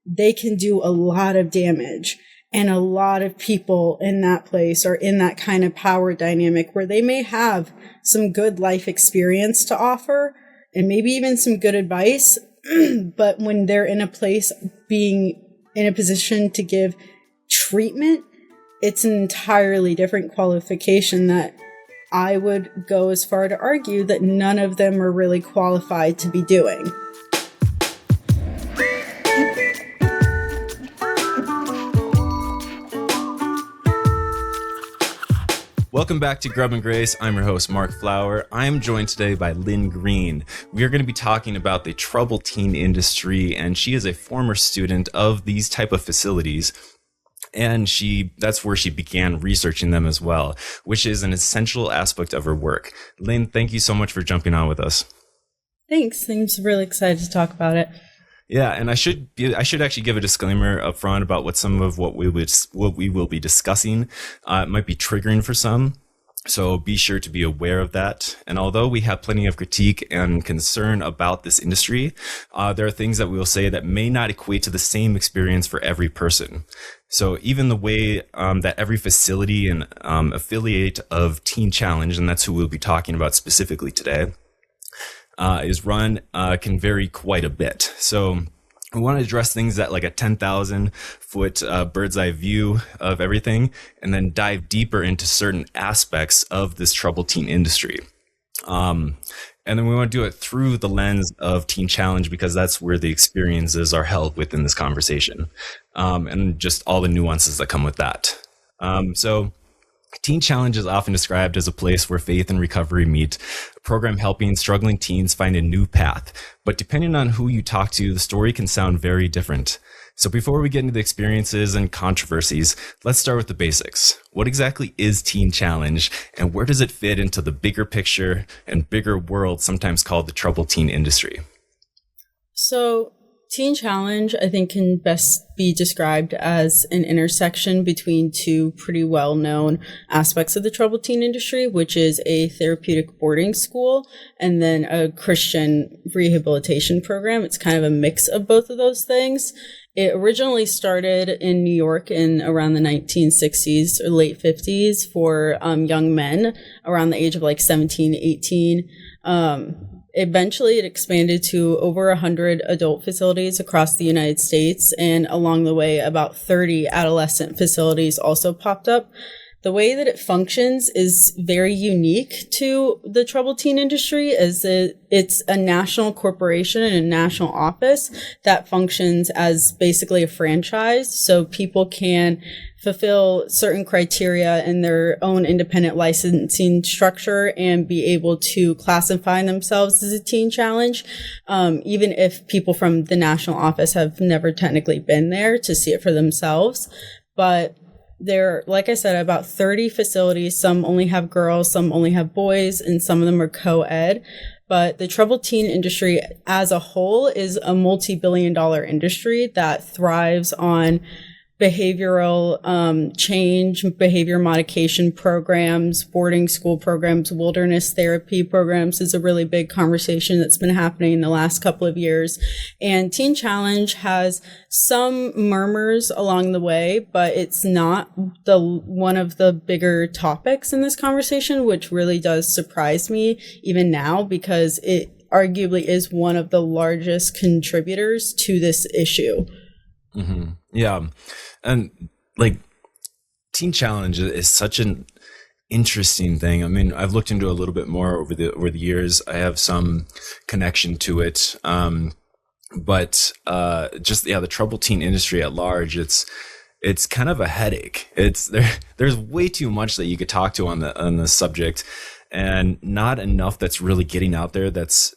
they can do a lot of damage. And a lot of people in that place are in that kind of power dynamic where they may have some good life experience to offer and maybe even some good advice. But when they're in a place being in a position to give treatment, it's an entirely different qualification that I would go as far to argue that none of them are really qualified to be doing. Welcome back to Grub and Grace. I'm your host, Mark Flower. I am joined today by Lynn Green. We are going to be talking about the troubled teen industry, and she is a former student of these type of facilities. And that's where she began researching them as well, which is an essential aspect of her work. Lynn, thank you so much for jumping on with us. Thanks. I'm really excited to talk about it. Yeah, and I should actually give a disclaimer up front about what we will be discussing. It might be triggering for some, so be sure to be aware of that. And although we have plenty of critique and concern about this industry, there are things that we will say that may not equate to the same experience for every person. So even the way that every facility and affiliate of Teen Challenge, and that's who we'll be talking about specifically today, is run can vary quite a bit. So we want to address things at like a 10,000 foot bird's eye view of everything, and then dive deeper into certain aspects of this troubled teen industry. And then we want to do it through the lens of Teen Challenge, because that's where the experiences are held within this conversation, and just all the nuances that come with that. So Teen Challenge is often described as a place where faith and recovery meet, a program helping struggling teens find a new path. But depending on who you talk to, the story can sound very different. So before we get into the experiences and controversies, let's start with the basics. What exactly is Teen Challenge, and where does it fit into the bigger picture and bigger world, sometimes called the troubled teen industry? So Teen Challenge, I think, can best be described as an intersection between two pretty well-known aspects of the troubled teen industry, which is a therapeutic boarding school and then a Christian rehabilitation program. It's kind of a mix of both of those things. It originally started in New York in around the 1960s or late 50s for young men around the age of like 17, 18. Eventually, it expanded to over 100 adult facilities across the United States, and along the way, about 30 adolescent facilities also popped up. The way that it functions is very unique to the troubled teen industry, as it's a national corporation and a national office that functions as basically a franchise, so people can fulfill certain criteria in their own independent licensing structure and be able to classify themselves as a teen challenge, even if people from the national office have never technically been there to see it for themselves. But there, like I said, about 30 facilities. Some only have girls, some only have boys, and some of them are co-ed. But the troubled teen industry as a whole is a multi-billion-dollar industry that thrives on behavioral change, behavior modification programs, boarding school programs, wilderness therapy programs is a really big conversation that's been happening in the last couple of years. And Teen Challenge has some murmurs along the way, but it's not one of the bigger topics in this conversation, which really does surprise me even now, because it arguably is one of the largest contributors to this issue. Mm-hmm. Yeah. And like Teen Challenge is such an interesting thing. I mean, I've looked into it a little bit more over the years. I have some connection to it. But the troubled teen industry at large, it's kind of a headache. There's way too much that you could talk to on the subject, and not enough that's really getting out there that's,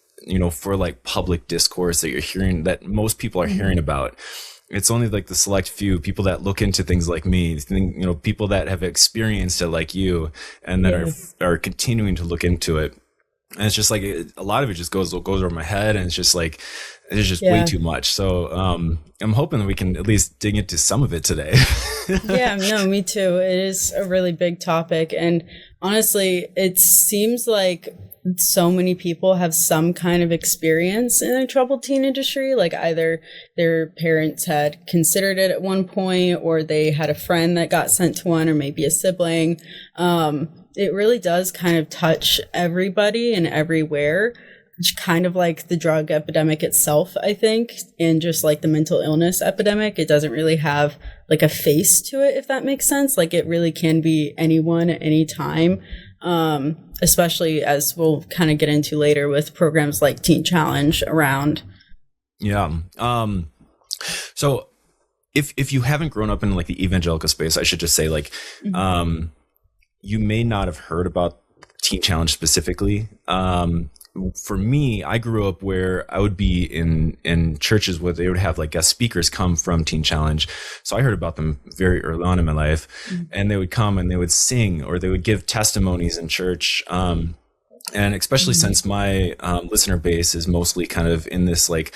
for like public discourse that you're hearing, that most people are hearing about. It's only like the select few people that look into things like me, people that have experienced it like you, and that are continuing to look into it. And it's just like a lot of it just goes over my head, and it's just like it's just way too much. So I'm hoping that we can at least dig into some of it today. Yeah, no, me too. It is a really big topic, and honestly, it seems like so many people have some kind of experience in the troubled teen industry. Like either their parents had considered it at one point, or they had a friend that got sent to one, or maybe a sibling. It really does kind of touch everybody and everywhere, kind of like the drug epidemic itself, I think, and just like the mental illness epidemic. It doesn't really have like a face to it, if that makes sense. Like it really can be anyone at any time, especially as we'll kind of get into later with programs like Teen Challenge around. Yeah. So if you haven't grown up in like the evangelical space, I should just say like, you may not have heard about Teen Challenge specifically. For me, I grew up where I would be in churches where they would have like guest speakers come from Teen Challenge. So I heard about them very early on in my life, and they would come and they would sing or they would give testimonies in church. And especially since my listener base is mostly kind of in this like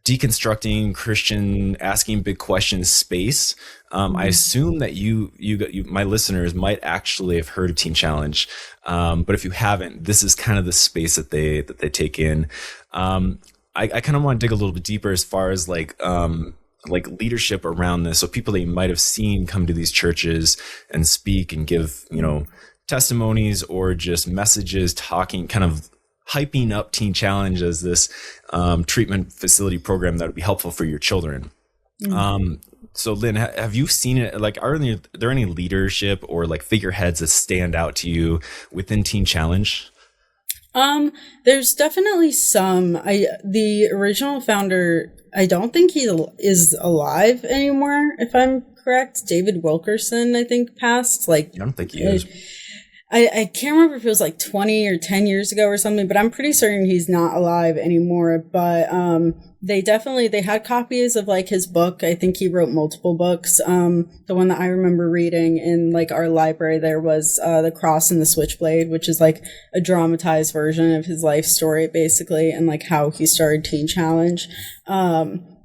deconstructing Christian, asking big questions space. I assume that you, my listeners might actually have heard of Teen Challenge. But if you haven't, this is kind of the space that they take in. I kind of want to dig a little bit deeper as far as like leadership around this. So people that you might have seen come to these churches and speak and give, testimonies or just messages, talking, kind of hyping up Teen Challenge as this treatment facility program that would be helpful for your children. So Lynn, have you seen it? Like, are there any leadership or like figureheads that stand out to you within Teen Challenge? There's definitely some. The original founder, I don't think he is alive anymore, if I'm correct. David Wilkerson, I think, passed. Like, I don't think he is. I can't remember if it was like 20 or 10 years ago or something, but I'm pretty certain he's not alive anymore. But they had copies of like his book. I think he wrote multiple books. The one that I remember reading in like our library there was The Cross and the Switchblade, which is like a dramatized version of his life story basically, and like how he started Teen Challenge.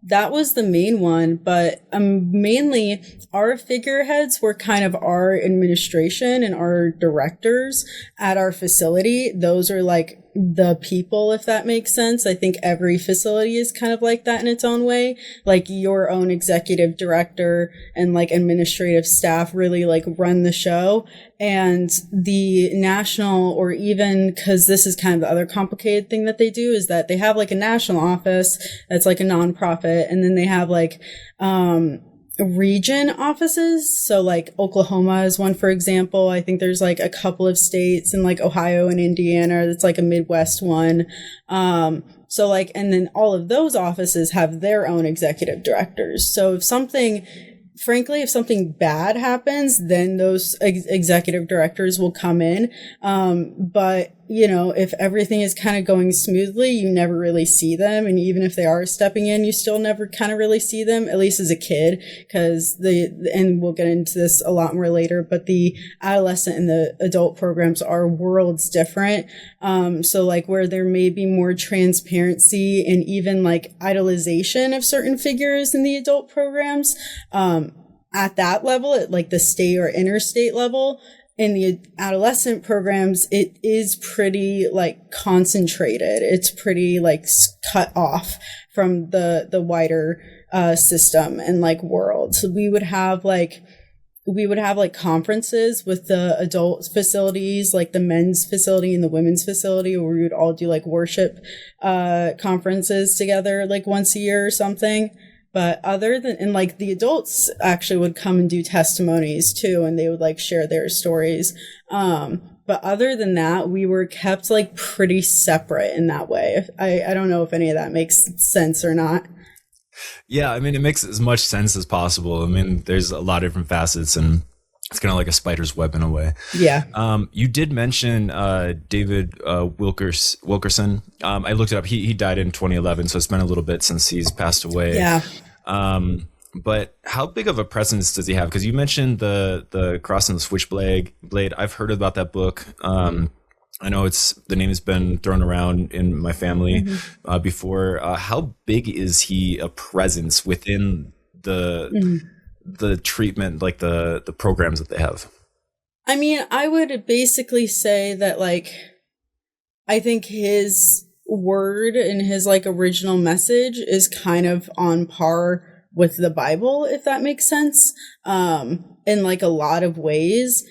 That was the main one, but mainly our figureheads were kind of our administration and our directors at our facility. Those are like the people, if that makes sense. I think every facility is kind of like that in its own way. Like your own executive director and like administrative staff really like run the show. And the national, or even, because this is kind of the other complicated thing that they do, is that they have like a national office that's like a nonprofit, and then they have like region offices. So like Oklahoma is one, for example. I think there's like a couple of states in like Ohio and Indiana that's like a Midwest one. So like, and then all of those offices have their own executive directors. So if something bad happens, then those executive directors will come in. But, if everything is kind of going smoothly, you never really see them. And even if they are stepping in, you still never kind of really see them, at least as a kid, because and we'll get into this a lot more later, but the adolescent and the adult programs are worlds different. So like where there may be more transparency and even like idolization of certain figures in the adult programs, at that level, at like the state or interstate level, in the adolescent programs, it is pretty like concentrated. It's pretty like cut off from the wider system and like world. So we would have like conferences with the adult facilities, like the men's facility and the women's facility, where we would all do like worship conferences together like once a year or something. But and like the adults actually would come and do testimonies too, and they would like share their stories. But other than that, we were kept like pretty separate in that way. I don't know if any of that makes sense or not. Yeah, I mean, it makes as much sense as possible. I mean, there's a lot of different facets, and it's kind of like a spider's web in a way. Yeah. You did mention David Wilkerson. I looked it up. He died in 2011, so it's been a little bit since he's passed away. Yeah. But how big of a presence does he have? Because you mentioned the Cross and the Switchblade. I've heard about that book. I know the name has been thrown around in my family before. How big is he a presence within the treatment, like the programs that they have? I mean, I would basically say that like I think his word and his like original message is kind of on par with the Bible, if that makes sense. In like a lot of ways.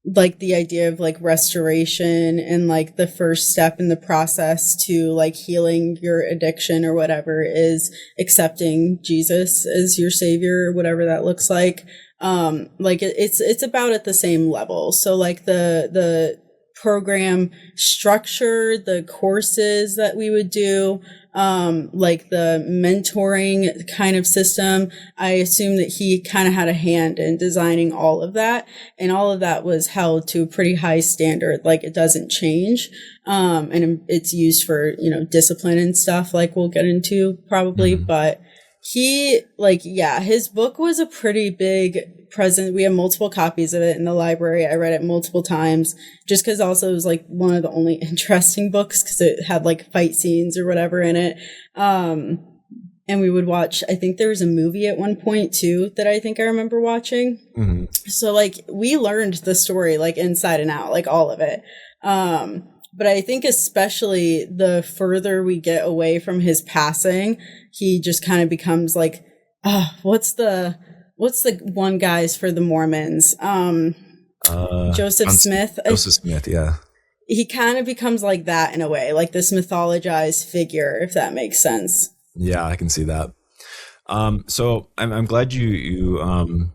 Like the idea of like restoration and like the first step in the process to like healing your addiction or whatever is accepting Jesus as your savior or whatever that looks like. Like it's about at the same level. So like the program structure, the courses that we would do, like the mentoring kind of system, I assume that he kind of had a hand in designing all of that. And all of that was held to a pretty high standard. Like it doesn't change. And it's used for, discipline and stuff like we'll get into probably, but he his book was a pretty big present. We have multiple copies of it in the library. I read it multiple times just because also it was like one of the only interesting books because it had like fight scenes or whatever in it. And we would watch, I think there was a movie at one point too that I think I remember watching. Mm-hmm. So like we learned the story like inside and out, like all of it. But I think especially the further we get away from his passing, he just kind of becomes like, what's the one guy's for the Mormons? Joseph Smith. Joseph Smith, yeah. He kind of becomes like that in a way, like this mythologized figure, if that makes sense. Yeah, I can see that. So I'm glad you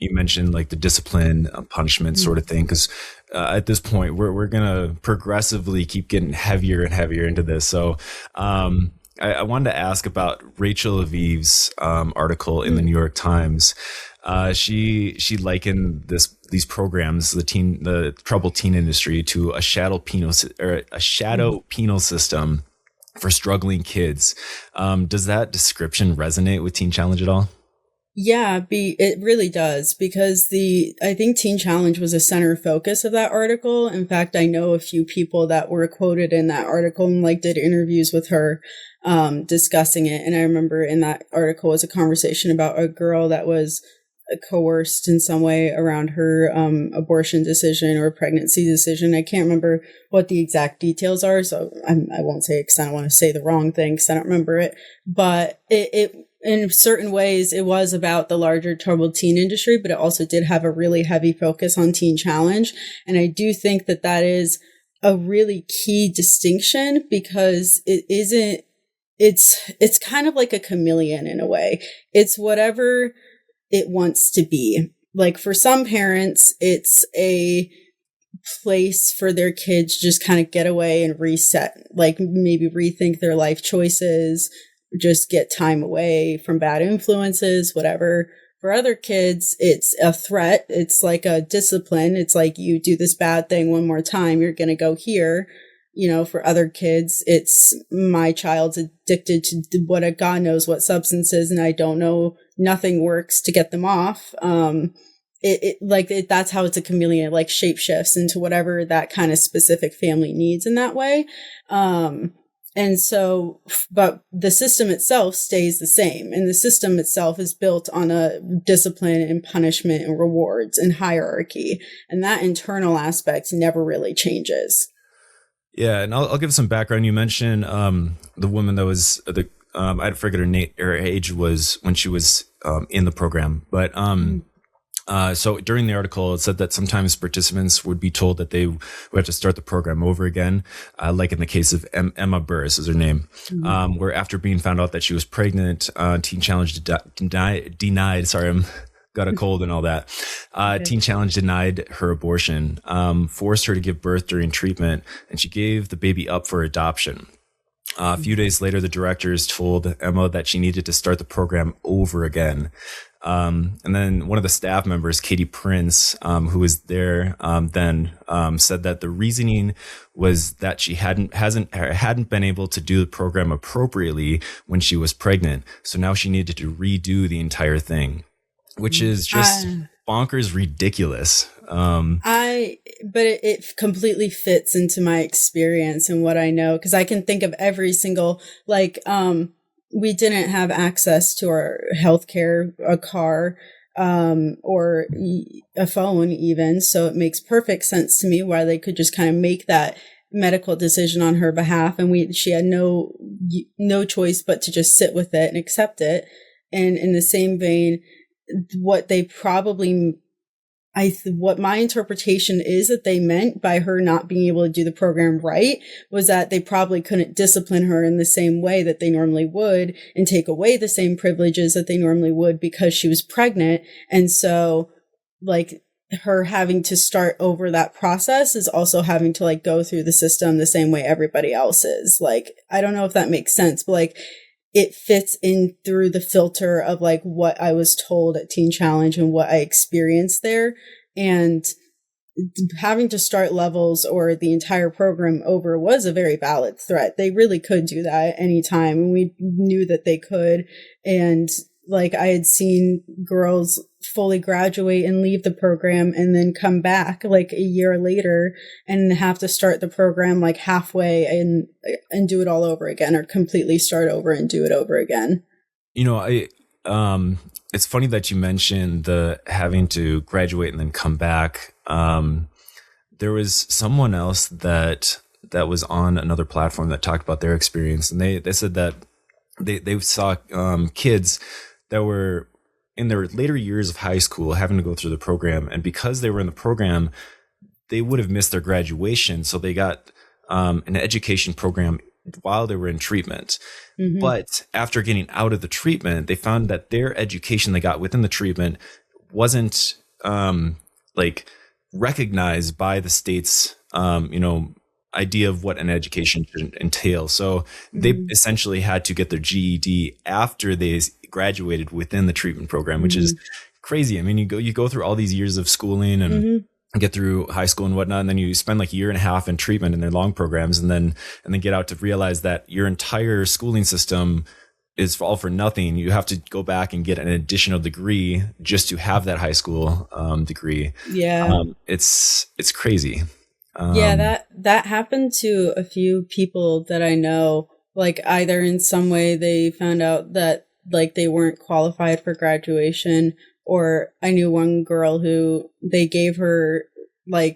mentioned like the discipline, punishment sort of thing, because at this point we're gonna progressively keep getting heavier and heavier into this. So I wanted to ask about Rachel Aviv's article in the New York Times. She likened these programs, the troubled teen industry, to a shadow penal system for struggling kids. Does that description resonate with Teen Challenge at all? Yeah, it really does, because I think Teen Challenge was a center focus of that article. In fact, I know a few people that were quoted in that article and like did interviews with her discussing it. And I remember in that article was a conversation about a girl that was coerced in some way around her abortion decision or pregnancy decision. I can't remember what the exact details are, so I won't say it because I don't want to say the wrong thing because I don't remember it. But it in certain ways, it was about the larger troubled teen industry, but it also did have a really heavy focus on Teen Challenge. And I do think that that is a really key distinction, because it's kind of like a chameleon in a way. It's whatever it wants to be. Like for some parents, it's a place for their kids to just kind of get away and reset, like maybe rethink their life choices, just get time away from bad influences, whatever. For other kids, it's a threat. It's like a discipline. It's like, you do this bad thing one more time, you're going to go here. For other kids, it's my child's addicted to what God knows what substances, and I don't know, nothing works to get them off. That's how it's a chameleon. It like shapeshifts into whatever that kind of specific family needs in that way. And so, but the system itself stays the same. And the system itself is built on a discipline and punishment and rewards and hierarchy. And that internal aspect never really changes. Yeah. And I'll give some background. You mentioned the woman that was I forget her age was when she was in the program. But so during the article, it said that sometimes participants would be told that they would have to start the program over again, like in the case of Emma Burris is her name, where after being found out that she was pregnant, Teen Challenge denied. Sorry, I'm got a cold and all that. Okay. Teen Challenge denied her abortion, forced her to give birth during treatment, and she gave the baby up for adoption. A few days later, the directors told Emma that she needed to start the program over again. And then one of the staff members, Katie Prince, who was there then, said that the reasoning was that she hadn't been able to do the program appropriately when she was pregnant. So now she needed to redo the entire thing, which is just bonkers ridiculous. But it completely fits into my experience and what I know, because I can think of every single, we didn't have access to our healthcare, a car, or a phone even. So it makes perfect sense to me why they could just kind of make that medical decision on her behalf. And she had no choice but to just sit with it and accept it. And in the same vein, what they probably, what my interpretation is that they meant by her not being able to do the program right was that they probably couldn't discipline her in the same way that they normally would and take away the same privileges that they normally would because she was pregnant. And so like her having to start over that process is also having to like go through the system the same way everybody else is. Like, I don't know if that makes sense, but like it fits in through the filter of like what I was told at Teen Challenge and what I experienced there. And having to start levels or the entire program over was a very valid threat. They really could do that at any time. And we knew that they could. And like I had seen girls fully graduate and leave the program and then come back like a year later and have to start the program like halfway and do it all over again, or completely start over and do it over again. You know, it's funny that you mentioned the having to graduate and then come back. There was someone else that was on another platform that talked about their experience, and they said that they saw kids that were in their later years of high school having to go through the program. And because they were in the program, they would have missed their graduation. So they got an education program while they were in treatment. Mm-hmm. But after getting out of the treatment, they found that their education they got within the treatment wasn't like recognized by the state's, idea of what an education should entail. So they essentially had to get their GED after they graduated within the treatment program, which is crazy. I mean, you go through all these years of schooling and get through high school and whatnot, and then you spend like a year and a half in treatment in their long programs, and then get out to realize that your entire schooling system is all for nothing. You have to go back and get an additional degree just to have that high school degree. Yeah, it's crazy. Yeah, that happened to a few people that I know, like either in some way they found out that like they weren't qualified for graduation, or I knew one girl who they gave her a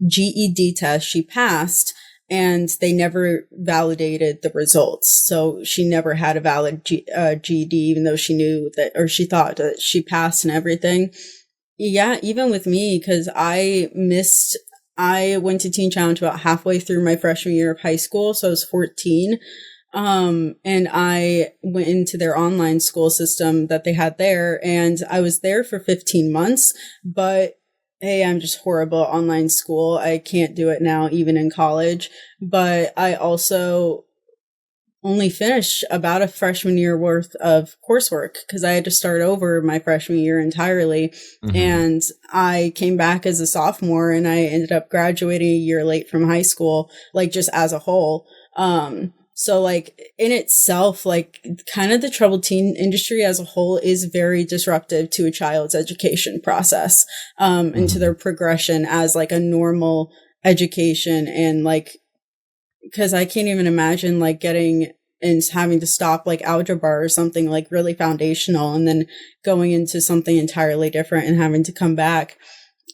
GED test. She passed and they never validated the results. So she never had a valid GED, even though she knew that, or she thought that she passed and everything. Yeah, even with me, because I went to Teen Challenge about halfway through my freshman year of high school. So I was 14. And I went into their online school system that they had there, and I was there for 15 months, but hey, I'm just horrible at online school. I can't do it now, even in college. But I also only finished about a freshman year worth of coursework because I had to start over my freshman year entirely. Mm-hmm. And I came back as a sophomore, and I ended up graduating a year late from high school, like just as a whole. So like in itself, like kind of the troubled teen industry as a whole is very disruptive to a child's education process, and to their progression as like a normal education. And like, because I can't even imagine like getting and having to stop like algebra or something like really foundational and then going into something entirely different and having to come back.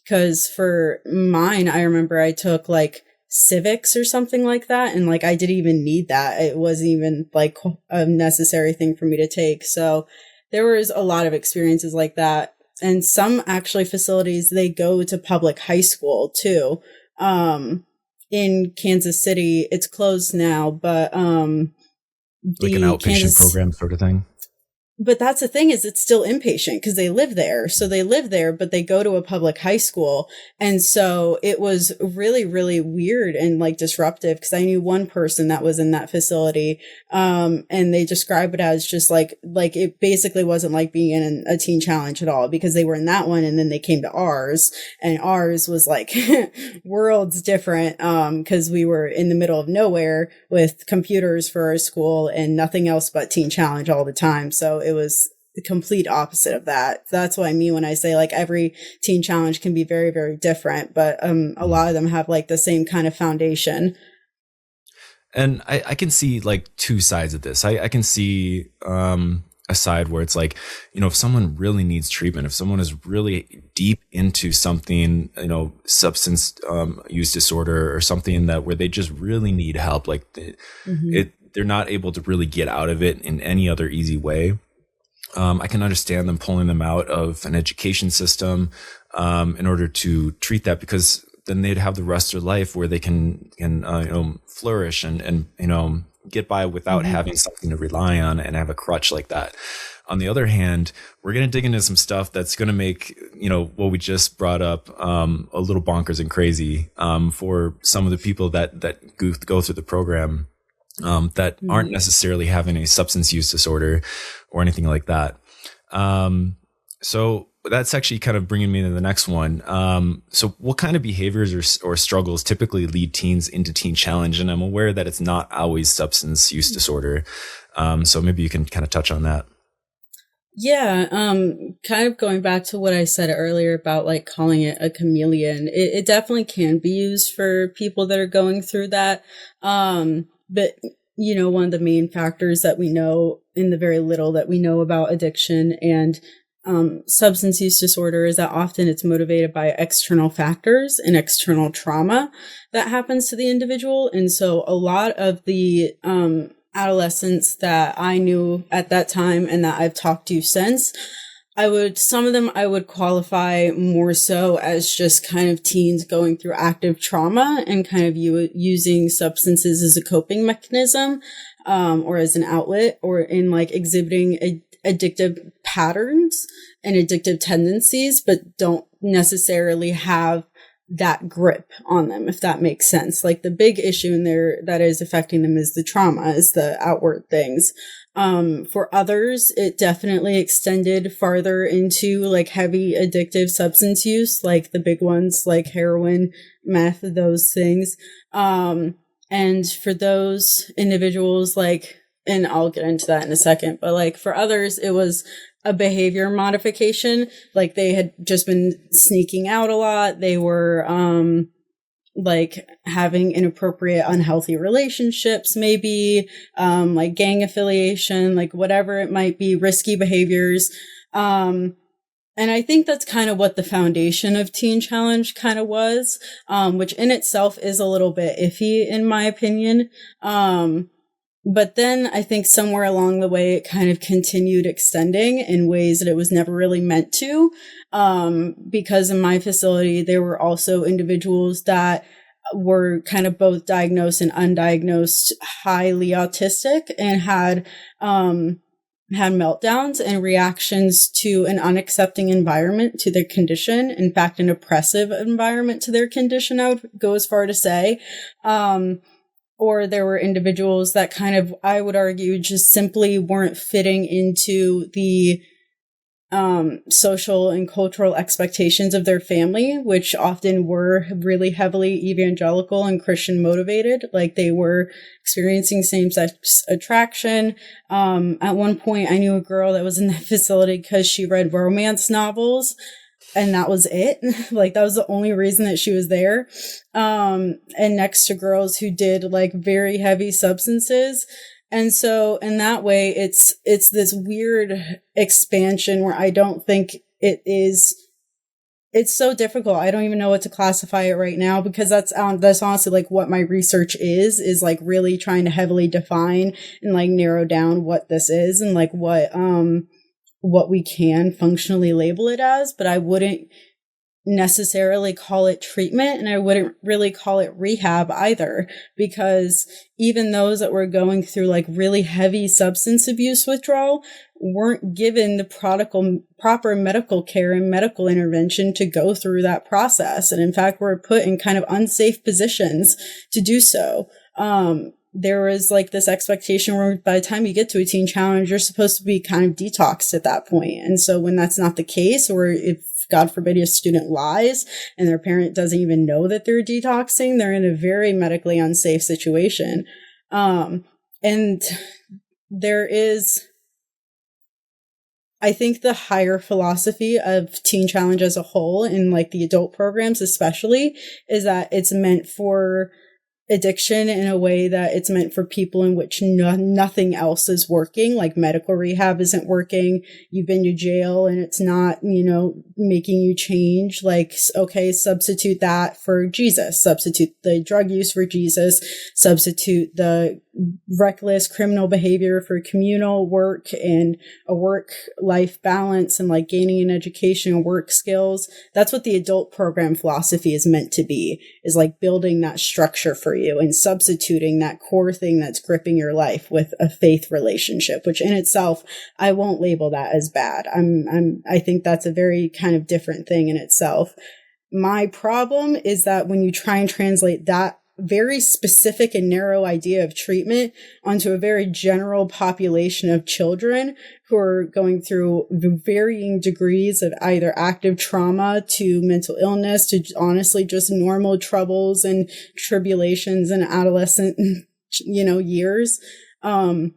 Because for mine, I remember I took like civics or something like that, and like I didn't even need that. It wasn't even like a necessary thing for me to take. So there was a lot of experiences like that. And some actually facilities, they go to public high school too. In Kansas City, it's closed now, but like an outpatient program sort of thing. But that's the thing, is it's still inpatient because they live there. So they live there, but they go to a public high school. And so it was really, really weird and like disruptive, because I knew one person that was in that facility. And they describe it as just like it basically wasn't like being in a teen challenge at all, because they were in that one and then they came to ours, and ours was like worlds different. Cause we were in the middle of nowhere with computers for our school and nothing else but teen challenge all the time. So it was the complete opposite of that. That's what I mean when I say like every teen challenge can be very, very different, but a lot of them have like the same kind of foundation. And I can see like two sides of this. I can see aside where it's like, if someone really needs treatment, if someone is really deep into something, substance use disorder or something that where they just really need help, like they're not able to really get out of it in any other easy way. I can understand them pulling them out of an education system in order to treat that, because then they'd have the rest of their life where they can flourish and get by without having something to rely on and have a crutch like that. On the other hand, we're going to dig into some stuff that's going to make, what we just brought up, a little bonkers and crazy, for some of the people that go through the program, that aren't necessarily having a substance use disorder or anything like that. So that's actually kind of bringing me to the next one. So what kind of behaviors or struggles typically lead teens into Teen Challenge? And I'm aware that it's not always substance use disorder. So maybe you can kind of touch on that. Yeah, kind of going back to what I said earlier about like calling it a chameleon, it definitely can be used for people that are going through that. But one of the main factors that we know in the very little that we know about addiction and substance use disorder is that often it's motivated by external factors and external trauma that happens to the individual. And so a lot of the adolescents that I knew at that time and that I've talked to since, some of them I would qualify more so as just kind of teens going through active trauma and kind of using substances as a coping mechanism, or as an outlet, or in like exhibiting addictive patterns and addictive tendencies, but don't necessarily have that grip on them, if that makes sense. Like the big issue in there that is affecting them is the trauma, is the outward things. For others, it definitely extended farther into like heavy addictive substance use, like the big ones like heroin, meth, those things. And for those individuals, and I'll get into that in a second, but like for others, it was a behavior modification. Like they had just been sneaking out a lot. They were, like having inappropriate, unhealthy relationships, maybe, like gang affiliation, like whatever it might be, risky behaviors. And I think that's kind of what the foundation of Teen Challenge kind of was, which in itself is a little bit iffy in my opinion. But then I think somewhere along the way, it kind of continued extending in ways that it was never really meant to. Because in my facility, there were also individuals that were kind of both diagnosed and undiagnosed, highly autistic, and had meltdowns and reactions to an unaccepting environment to their condition. In fact, an oppressive environment to their condition, I would go as far to say. Or there were individuals that kind of, I would argue, just simply weren't fitting into the social and cultural expectations of their family, which often were really heavily evangelical and Christian motivated. Like they were experiencing same-sex attraction. At one point, I knew a girl that was in that facility because she read romance novels. And that was it. Like, that was the only reason that she was there. And next to girls who did like very heavy substances. And so in that way, it's this weird expansion where I don't think it's so difficult. I don't even know what to classify it right now, because that's honestly like what my research is like really trying to heavily define and like narrow down what this is and like what we can functionally label it as, but I wouldn't necessarily call it treatment, and I wouldn't really call it rehab either, because even those that were going through like really heavy substance abuse withdrawal weren't given the proper medical care and medical intervention to go through that process, and in fact were put in kind of unsafe positions to do so. There was like this expectation where by the time you get to a Teen Challenge, you're supposed to be kind of detoxed at that point. And so when that's not the case, or if God forbid a student lies and their parent doesn't even know that they're detoxing, they're in a very medically unsafe situation. And there is, I think, the higher philosophy of Teen Challenge as a whole, in like the adult programs especially, is that it's meant for addiction in a way that it's meant for people in which nothing else is working, like medical rehab isn't working, you've been to jail and it's not, making you change. Like, okay, substitute that for Jesus, substitute the drug use for Jesus, substitute the reckless criminal behavior for communal work and a work-life balance and like gaining an education and work skills. That's what the adult program philosophy is meant to be, is like building that structure for you and substituting that core thing that's gripping your life with a faith relationship, which in itself, I won't label that as bad. I think that's a very kind of different thing in itself. My problem is that when you try and translate that very specific and narrow idea of treatment onto a very general population of children who are going through varying degrees of either active trauma to mental illness to honestly just normal troubles and tribulations in adolescent, years. So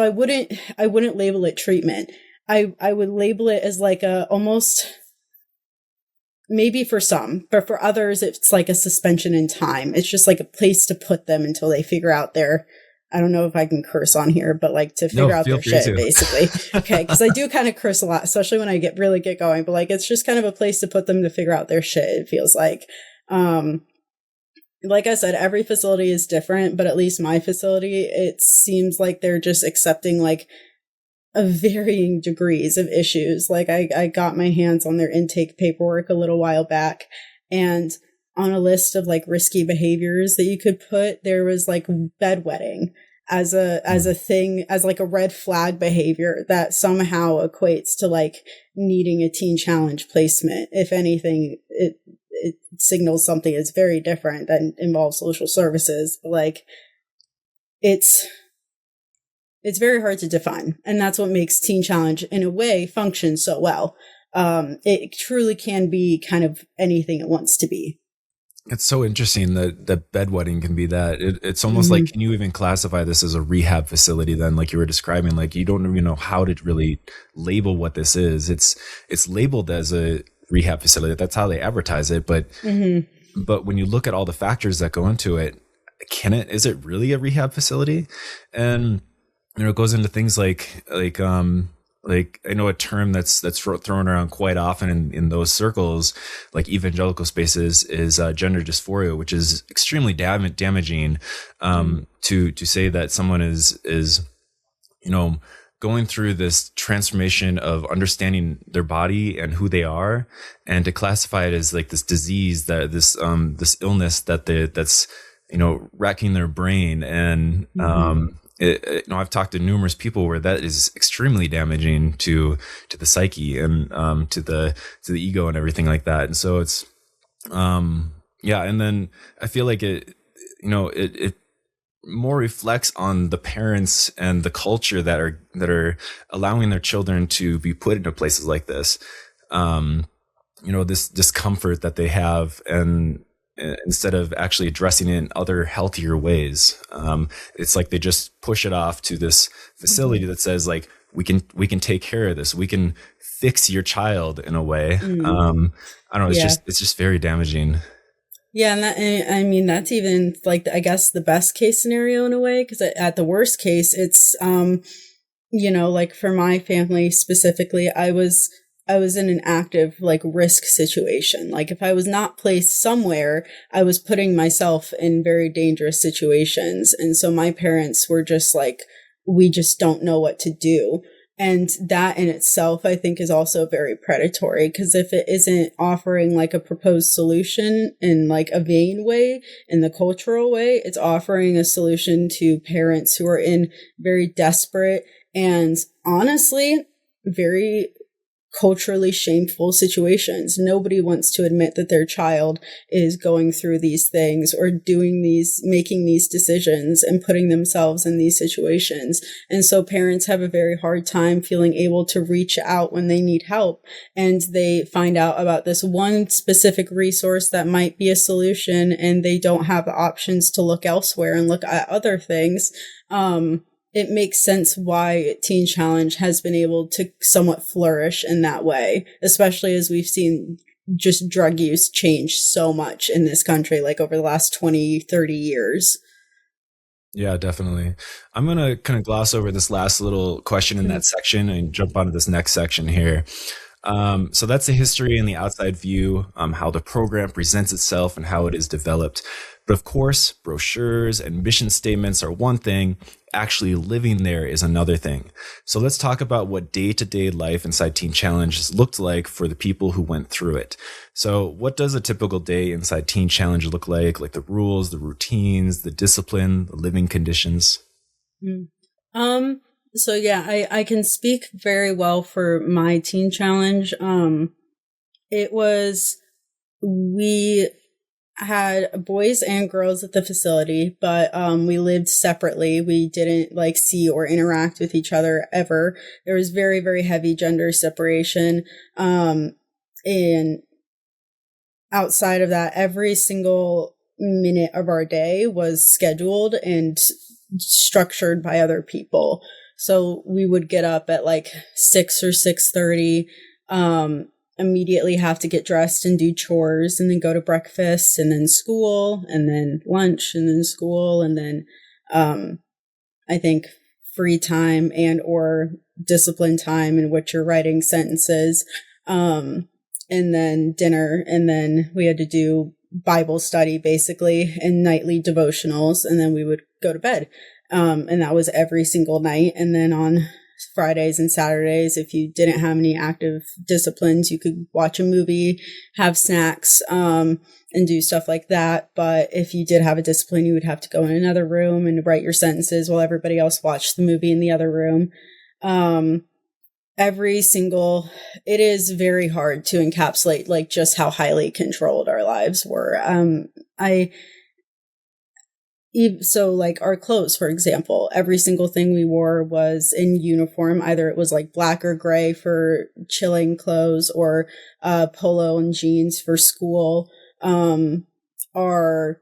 I wouldn't label it treatment. I would label it as like a almost, maybe for some, but for others, it's like a suspension in time. It's just like a place to put them until they figure out I don't know if I can curse on here, but like to figure out their shit, basically. Okay. Cause I do kind of curse a lot, especially when I really get going, but like, it's just kind of a place to put them to figure out their shit. It feels like I said, every facility is different, but at least my facility, it seems like they're just accepting like of varying degrees of issues. Like I got my hands on their intake paperwork a little while back, and on a list of like risky behaviors that you could put, there was like bedwetting as a thing, as like a red flag behavior that somehow equates to like needing a teen challenge placement. If anything, it signals something that's very different that involves social services. Like it's very hard to define. And that's what makes Teen Challenge, in a way, function so well. It truly can be kind of anything it wants to be. It's so interesting that bedwetting can be that. It's almost like, can you even classify this as a rehab facility then, like you were describing? Like, you don't even know how to really label what this is. It's labeled as a rehab facility. That's how they advertise it. But when you look at all the factors that go into it, is it really a rehab facility? And it goes into things like I know a term that's thrown around quite often in those circles, like evangelical spaces, is gender dysphoria, which is extremely damaging. To say that someone is going through this transformation of understanding their body and who they are, and to classify it as like this disease, that this illness that's wrecking their brain. And I've talked to numerous people where that is extremely damaging to the psyche and to the ego and everything like that. And so it's and then I feel like it more reflects on the parents and the culture that are allowing their children to be put into places like this. This discomfort that they have, and instead of actually addressing it in other healthier ways. It's like they just push it off to this facility that says like, we can take care of this. We can fix your child in a way. I don't know. It's just very damaging. Yeah. And that's even like, I guess the best case scenario in a way, because at the worst case, it's, like for my family specifically, I was in an active like risk situation. Like if I was not placed somewhere, I was putting myself in very dangerous situations. And so my parents were just like, we just don't know what to do. And that in itself, I think, is also very predatory, because if it isn't offering like a proposed solution in like a vain way, in the cultural way, it's offering a solution to parents who are in very desperate and honestly very culturally shameful situations. Nobody wants to admit that their child is going through these things or making these decisions and putting themselves in these situations. And so parents have a very hard time feeling able to reach out when they need help. And they find out about this one specific resource that might be a solution, and they don't have the options to look elsewhere and look at other things. It makes sense why Teen Challenge has been able to somewhat flourish in that way, especially as we've seen just drug use changed so much in this country, like over the last 20, 30 years. Yeah, definitely. I'm going to kind of gloss over this last little question in that section and jump onto this next section here. So that's the history and the outside view, how the program presents itself and how it is developed. But of course, brochures and mission statements are one thing. Actually living there is another thing. So let's talk about what day-to-day life inside Teen Challenge has looked like for the people who went through it. So what does a typical day inside Teen Challenge look like the rules, the routines, the discipline, the living conditions? So yeah, I can speak very well for my Teen Challenge. We had boys and girls at the facility, but we lived separately. We didn't see or interact with each other ever. There was very, very heavy gender separation. And outside of that, every single minute of our day was scheduled and structured by other people. So we would get up at 6 or 6:30, immediately have to get dressed and do chores, and then go to breakfast, and then school, and then lunch, and then school, and then I think free time and or discipline time in which you're writing sentences, and then dinner, and then we had to do Bible study basically and nightly devotionals, and then we would go to bed. And that was every single night. And then on Fridays and Saturdays, if you didn't have any active disciplines, you could watch a movie, have snacks, and do stuff like that. But if you did have a discipline, you would have to go in another room and write your sentences while everybody else watched the movie in the other room. It is very hard to encapsulate just how highly controlled our lives were. So our clothes, for example, every single thing we wore was in uniform. Either it was black or gray for chilling clothes, or polo and jeans for school. Our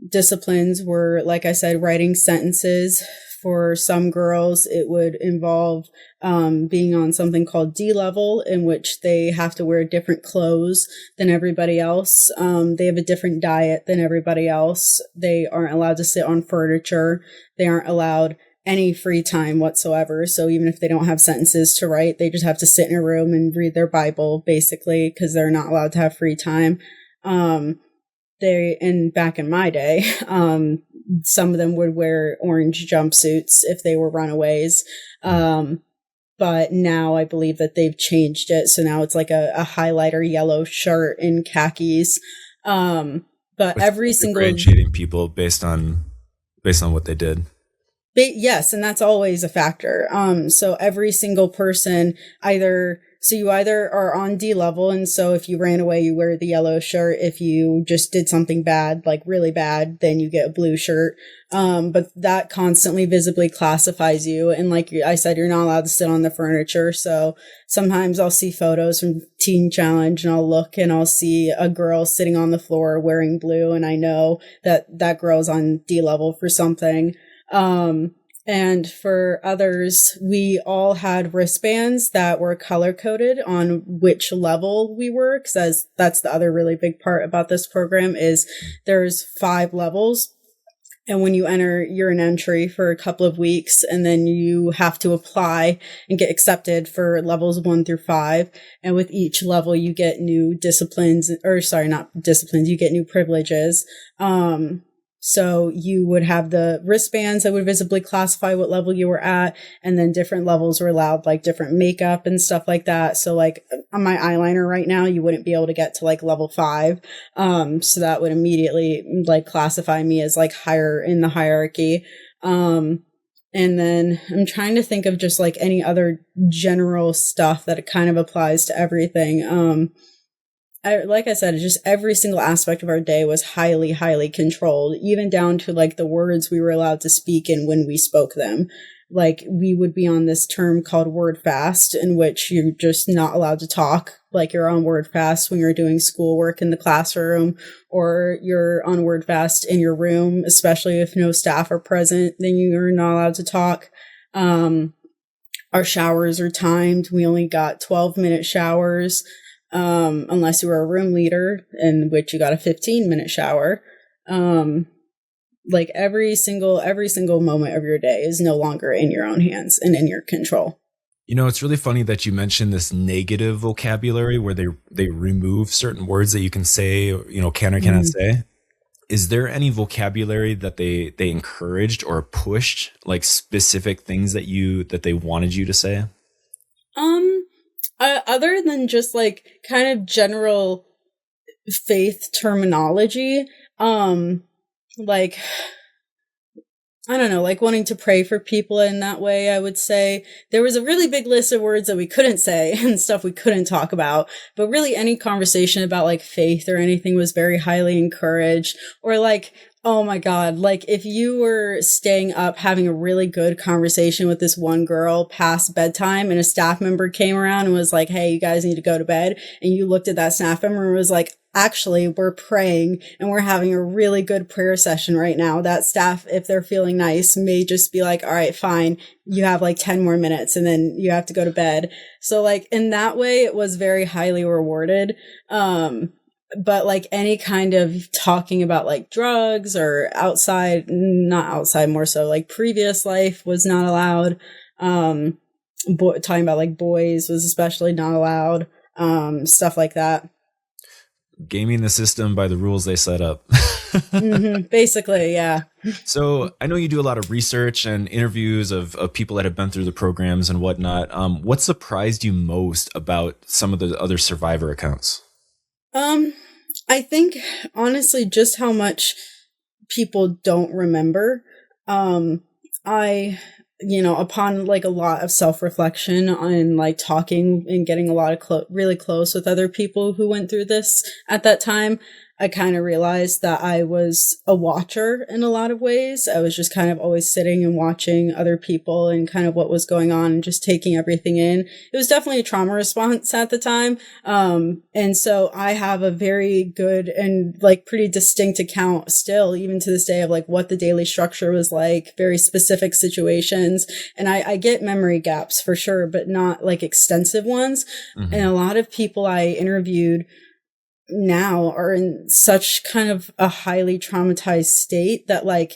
disciplines were, like I said, writing sentences. For some girls, it would involve being on something called D level, in which they have to wear different clothes than everybody else. They have a different diet than everybody else. They aren't allowed to sit on furniture. They aren't allowed any free time whatsoever. So even if they don't have sentences to write, they just have to sit in a room and read their Bible, basically, because they're not allowed to have free time. Back in my day, some of them would wear orange jumpsuits if they were runaways. But now I believe that they've changed it. So now it's a highlighter yellow shirt and khakis. But With every single differentiating people based on what they did. Yes, and that's always a factor. So every single person you either are on D level, and so if you ran away, you wear the yellow shirt. If you just did something bad, really bad, then you get a blue shirt. But that constantly visibly classifies you. And like I said, you're not allowed to sit on the furniture. So sometimes I'll see photos from Teen Challenge and I'll look and I'll see a girl sitting on the floor wearing blue. And I know that girl's on D level for something. And for others, we all had wristbands that were color-coded on which level we were, because that's the other really big part about this program is there's 5 levels. And when you enter, you're an entry for a couple of weeks, and then you have to apply and get accepted for levels 1 through 5. And with each level, you get new you get new privileges. So you would have the wristbands that would visibly classify what level you were at, and then different levels were allowed, different makeup and stuff like that. So on my eyeliner right now, you wouldn't be able to get to level 5. So that would immediately classify me as higher in the hierarchy. And then I'm trying to think of just any other general stuff that it kind of applies to everything. Like I said, just every single aspect of our day was highly, highly controlled, even down to the words we were allowed to speak and when we spoke them. We would be on this term called word fast, in which you're just not allowed to talk. You're on word fast when you're doing schoolwork in the classroom, or you're on word fast in your room, especially if no staff are present, then you're not allowed to talk. Our showers are timed. We only got 12-minute showers. unless you were a room leader, in which you got a 15-minute shower. Like every single moment of your day is no longer in your own hands and in your control. It's really funny that you mentioned this negative vocabulary where they remove certain words that you can say, can or cannot say. Is there any vocabulary that they encouraged or pushed, like specific things that they wanted you to say? Other than just like kind of general faith terminology, like, I don't know, like wanting to pray for people in that way, I would say. There was a really big list of words that we couldn't say and stuff we couldn't talk about. But really any conversation about like faith or anything was very highly encouraged. Or like, oh my God, like if you were staying up having a really good conversation with this one girl past bedtime and a staff member came around and was like, hey, you guys need to go to bed. And you looked at that staff member and was like, actually, we're praying and we're having a really good prayer session right now. That staff, if they're feeling nice, may just be like, all right, fine. You have like 10 more minutes and then you have to go to bed. So like in that way, it was very highly rewarded. But like any kind of talking about like drugs or not outside, more so like previous life was not allowed. Talking about like boys was especially not allowed. Stuff like that. Gaming the system by the rules they set up. Basically, yeah. So I know you do a lot of research and interviews of people that have been through the programs and whatnot. What surprised you most about some of the other survivor accounts? I think honestly, just how much people don't remember. Upon like a lot of self-reflection on like talking and getting a lot of really close with other people who went through this at that time, I kind of realized that I was a watcher in a lot of ways. I was just kind of always sitting and watching other people and kind of what was going on and just taking everything in. It was definitely a trauma response at the time. And so I have a very good and like pretty distinct account still, even to this day, of like what the daily structure was like, very specific situations. And I get memory gaps for sure, but not like extensive ones. Mm-hmm. And a lot of people I interviewed now are in such kind of a highly traumatized state that like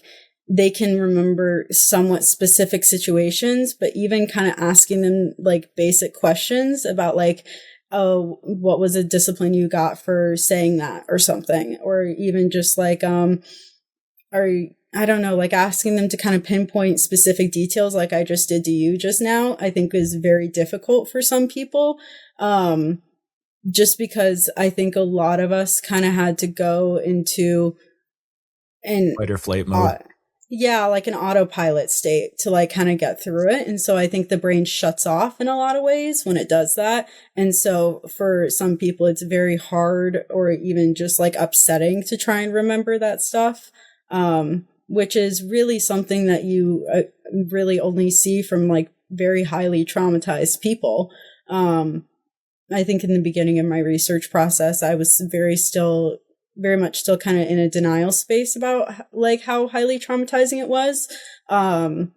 they can remember somewhat specific situations, but even kind of asking them like basic questions about like, oh, what was a discipline you got for saying that or something, or even just like, I don't know, like asking them to kind of pinpoint specific details like I just did to you just now, I think is very difficult for some people. Just because I think a lot of us kind of had to go into an fight or flight mode. Like an autopilot state to like kind of get through it. And so I think the brain shuts off in a lot of ways when it does that. And so for some people, it's very hard or even just like upsetting to try and remember that stuff, which is really something that you really only see from like very highly traumatized people. I think in the beginning of my research process, I was very much still kind of in a denial space about like how highly traumatizing it was. And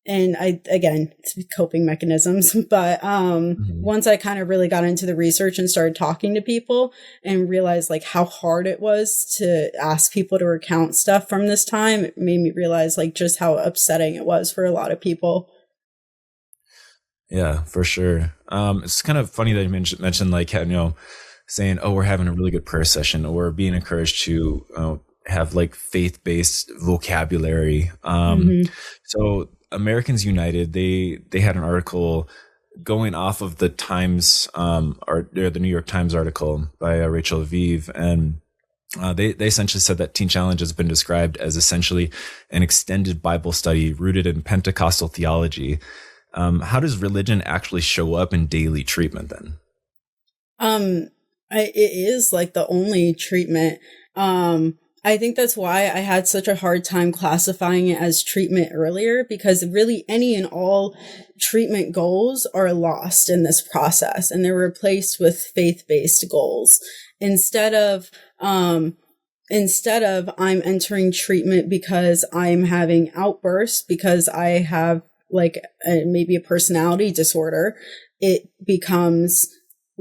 it's coping mechanisms, but, once I kind of really got into the research and started talking to people and realized like how hard it was to ask people to recount stuff from this time, it made me realize like just how upsetting it was for a lot of people. Yeah, for sure. It's kind of funny that you mentioned like, saying, oh, we're having a really good prayer session, or being encouraged to have like faith-based vocabulary. So Americans United, they had an article going off of the Times, or the New York Times article by Rachel Aviv, and they essentially said that Teen Challenge has been described as essentially an extended Bible study rooted in Pentecostal theology. How does religion actually show up in daily treatment then? It is like the only treatment. I think that's why I had such a hard time classifying it as treatment earlier, because really any and all treatment goals are lost in this process and they're replaced with faith-based goals. Instead of I'm entering treatment because I'm having outbursts, because I have like maybe a personality disorder, it becomes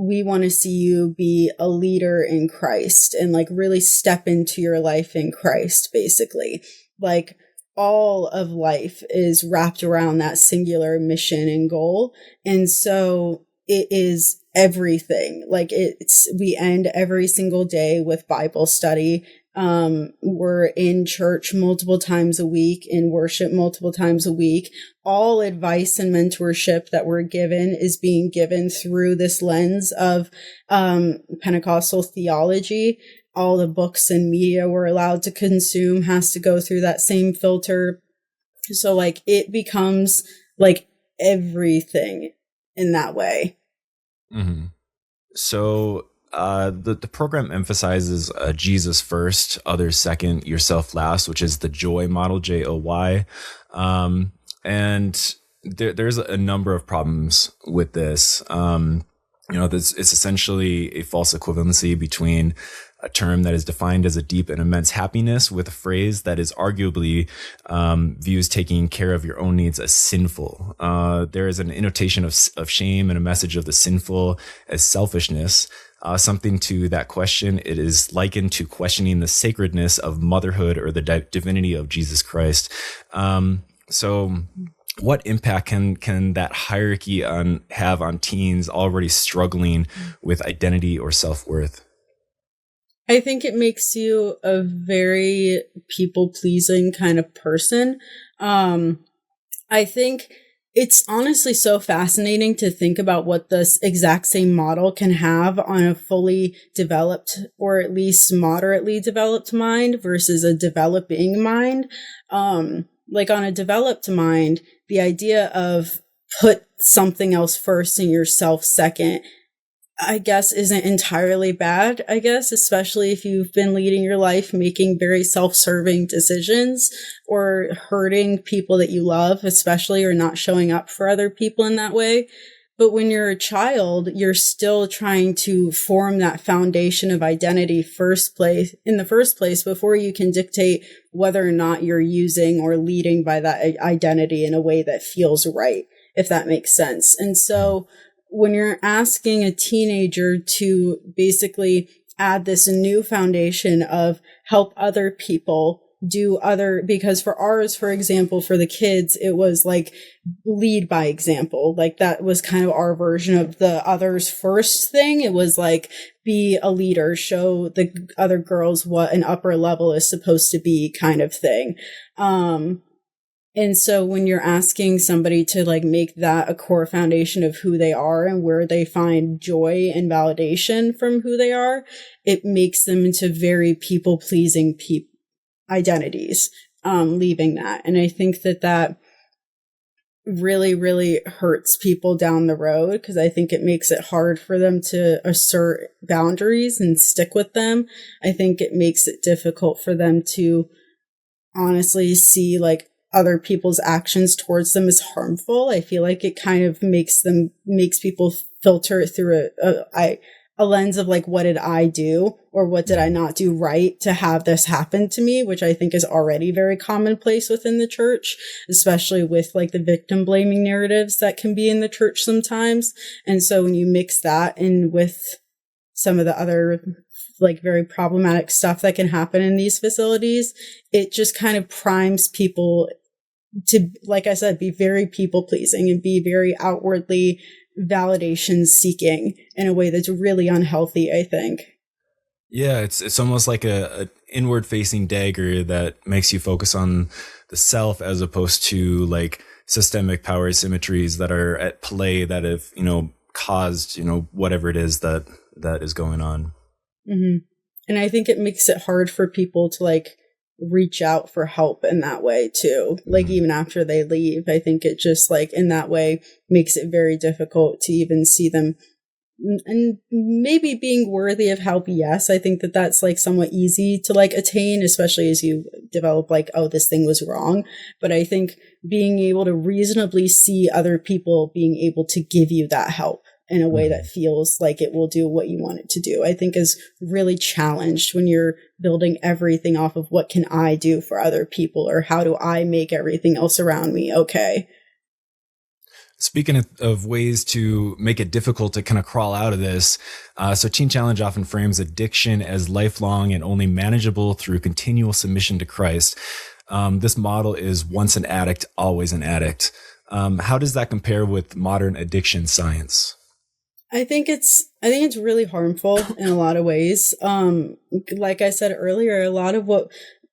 we want to see you be a leader in Christ and like really step into your life in Christ, basically. Like all of life is wrapped around that singular mission and goal. And so it is everything. Like we end every single day with Bible study. We're in church multiple times a week, in worship multiple times a week. All advice and mentorship that we're given is being given through this lens of Pentecostal theology. All the books and media we're allowed to consume has to go through that same filter. So like it becomes like everything in that way. Mm-hmm. So the program emphasizes Jesus first, others second, yourself last, which is the JOY model, JOY. And there's a number of problems with this. It's essentially a false equivalency between a term that is defined as a deep and immense happiness with a phrase that is arguably views taking care of your own needs as sinful. There is an innotation of shame and a message of the sinful as selfishness. Something to that question, it is likened to questioning the sacredness of motherhood or the divinity of Jesus Christ. So what impact can that hierarchy have on teens already struggling with identity or self-worth? I think it makes you a very people-pleasing kind of person. I think it's honestly so fascinating to think about what this exact same model can have on a fully developed or at least moderately developed mind versus a developing mind. Like on a developed mind, the idea of put something else first and yourself second, I guess, isn't entirely bad, I guess, especially if you've been leading your life making very self-serving decisions or hurting people that you love, especially, or not showing up for other people in that way. But when you're a child, you're still trying to form that foundation of identity in the first place before you can dictate whether or not you're using or leading by that identity in a way that feels right, if that makes sense. And so when you're asking a teenager to basically add this new foundation of help other people because for ours, for example, for the kids, it was like lead by example. Like that was kind of our version of the others first thing. It was like be a leader, show the other girls what an upper level is supposed to be kind of thing. And so when you're asking somebody to like make that a core foundation of who they are and where they find joy and validation from who they are, it makes them into very people-pleasing identities, leaving that. And I think that really, really hurts people down the road because I think it makes it hard for them to assert boundaries and stick with them. I think it makes it difficult for them to honestly see like other people's actions towards them as harmful. I feel like it kind of makes people filter it through a lens of like, what did I do or what did I not do right to have this happen to me, which I think is already very commonplace within the church, especially with like the victim blaming narratives that can be in the church sometimes. And so when you mix that in with some of the other like very problematic stuff that can happen in these facilities, it just kind of primes people to, like I said, be very people pleasing and be very outwardly validation seeking in a way that's really unhealthy, I think. Yeah, it's almost like a inward facing dagger that makes you focus on the self as opposed to like systemic power asymmetries that are at play that have, caused, whatever it is that is going on. Mm-hmm. And I think it makes it hard for people to like reach out for help in that way too. Like even after they leave, I think it just like in that way makes it very difficult to even see them and maybe being worthy of help. Yes, I think that's like somewhat easy to like attain, especially as you develop like, oh, this thing was wrong. But I think being able to reasonably see other people being able to give you that help in a way that feels like it will do what you want it to do, I think is really challenged when you're building everything off of what can I do for other people or how do I make everything else around me okay. Speaking of ways to make it difficult to kind of crawl out of this, so Teen Challenge often frames addiction as lifelong and only manageable through continual submission to Christ. This model is once an addict, always an addict. How does that compare with modern addiction science? I think it's really harmful in a lot of ways. Like I said earlier, a lot of what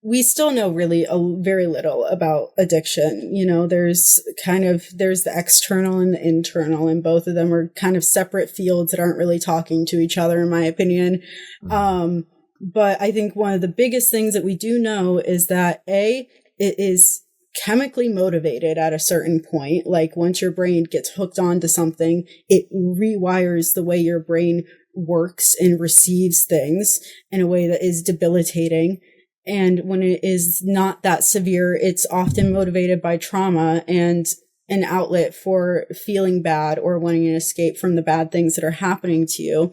we still know really very little about addiction. You know, there's the external and the internal, and both of them are kind of separate fields that aren't really talking to each other, in my opinion. Mm-hmm. But I think one of the biggest things that we do know is that it is chemically motivated at a certain point. Like once your brain gets hooked onto something, it rewires the way your brain works and receives things in a way that is debilitating. And when it is not that severe, it's often motivated by trauma and an outlet for feeling bad or wanting an escape from the bad things that are happening to you.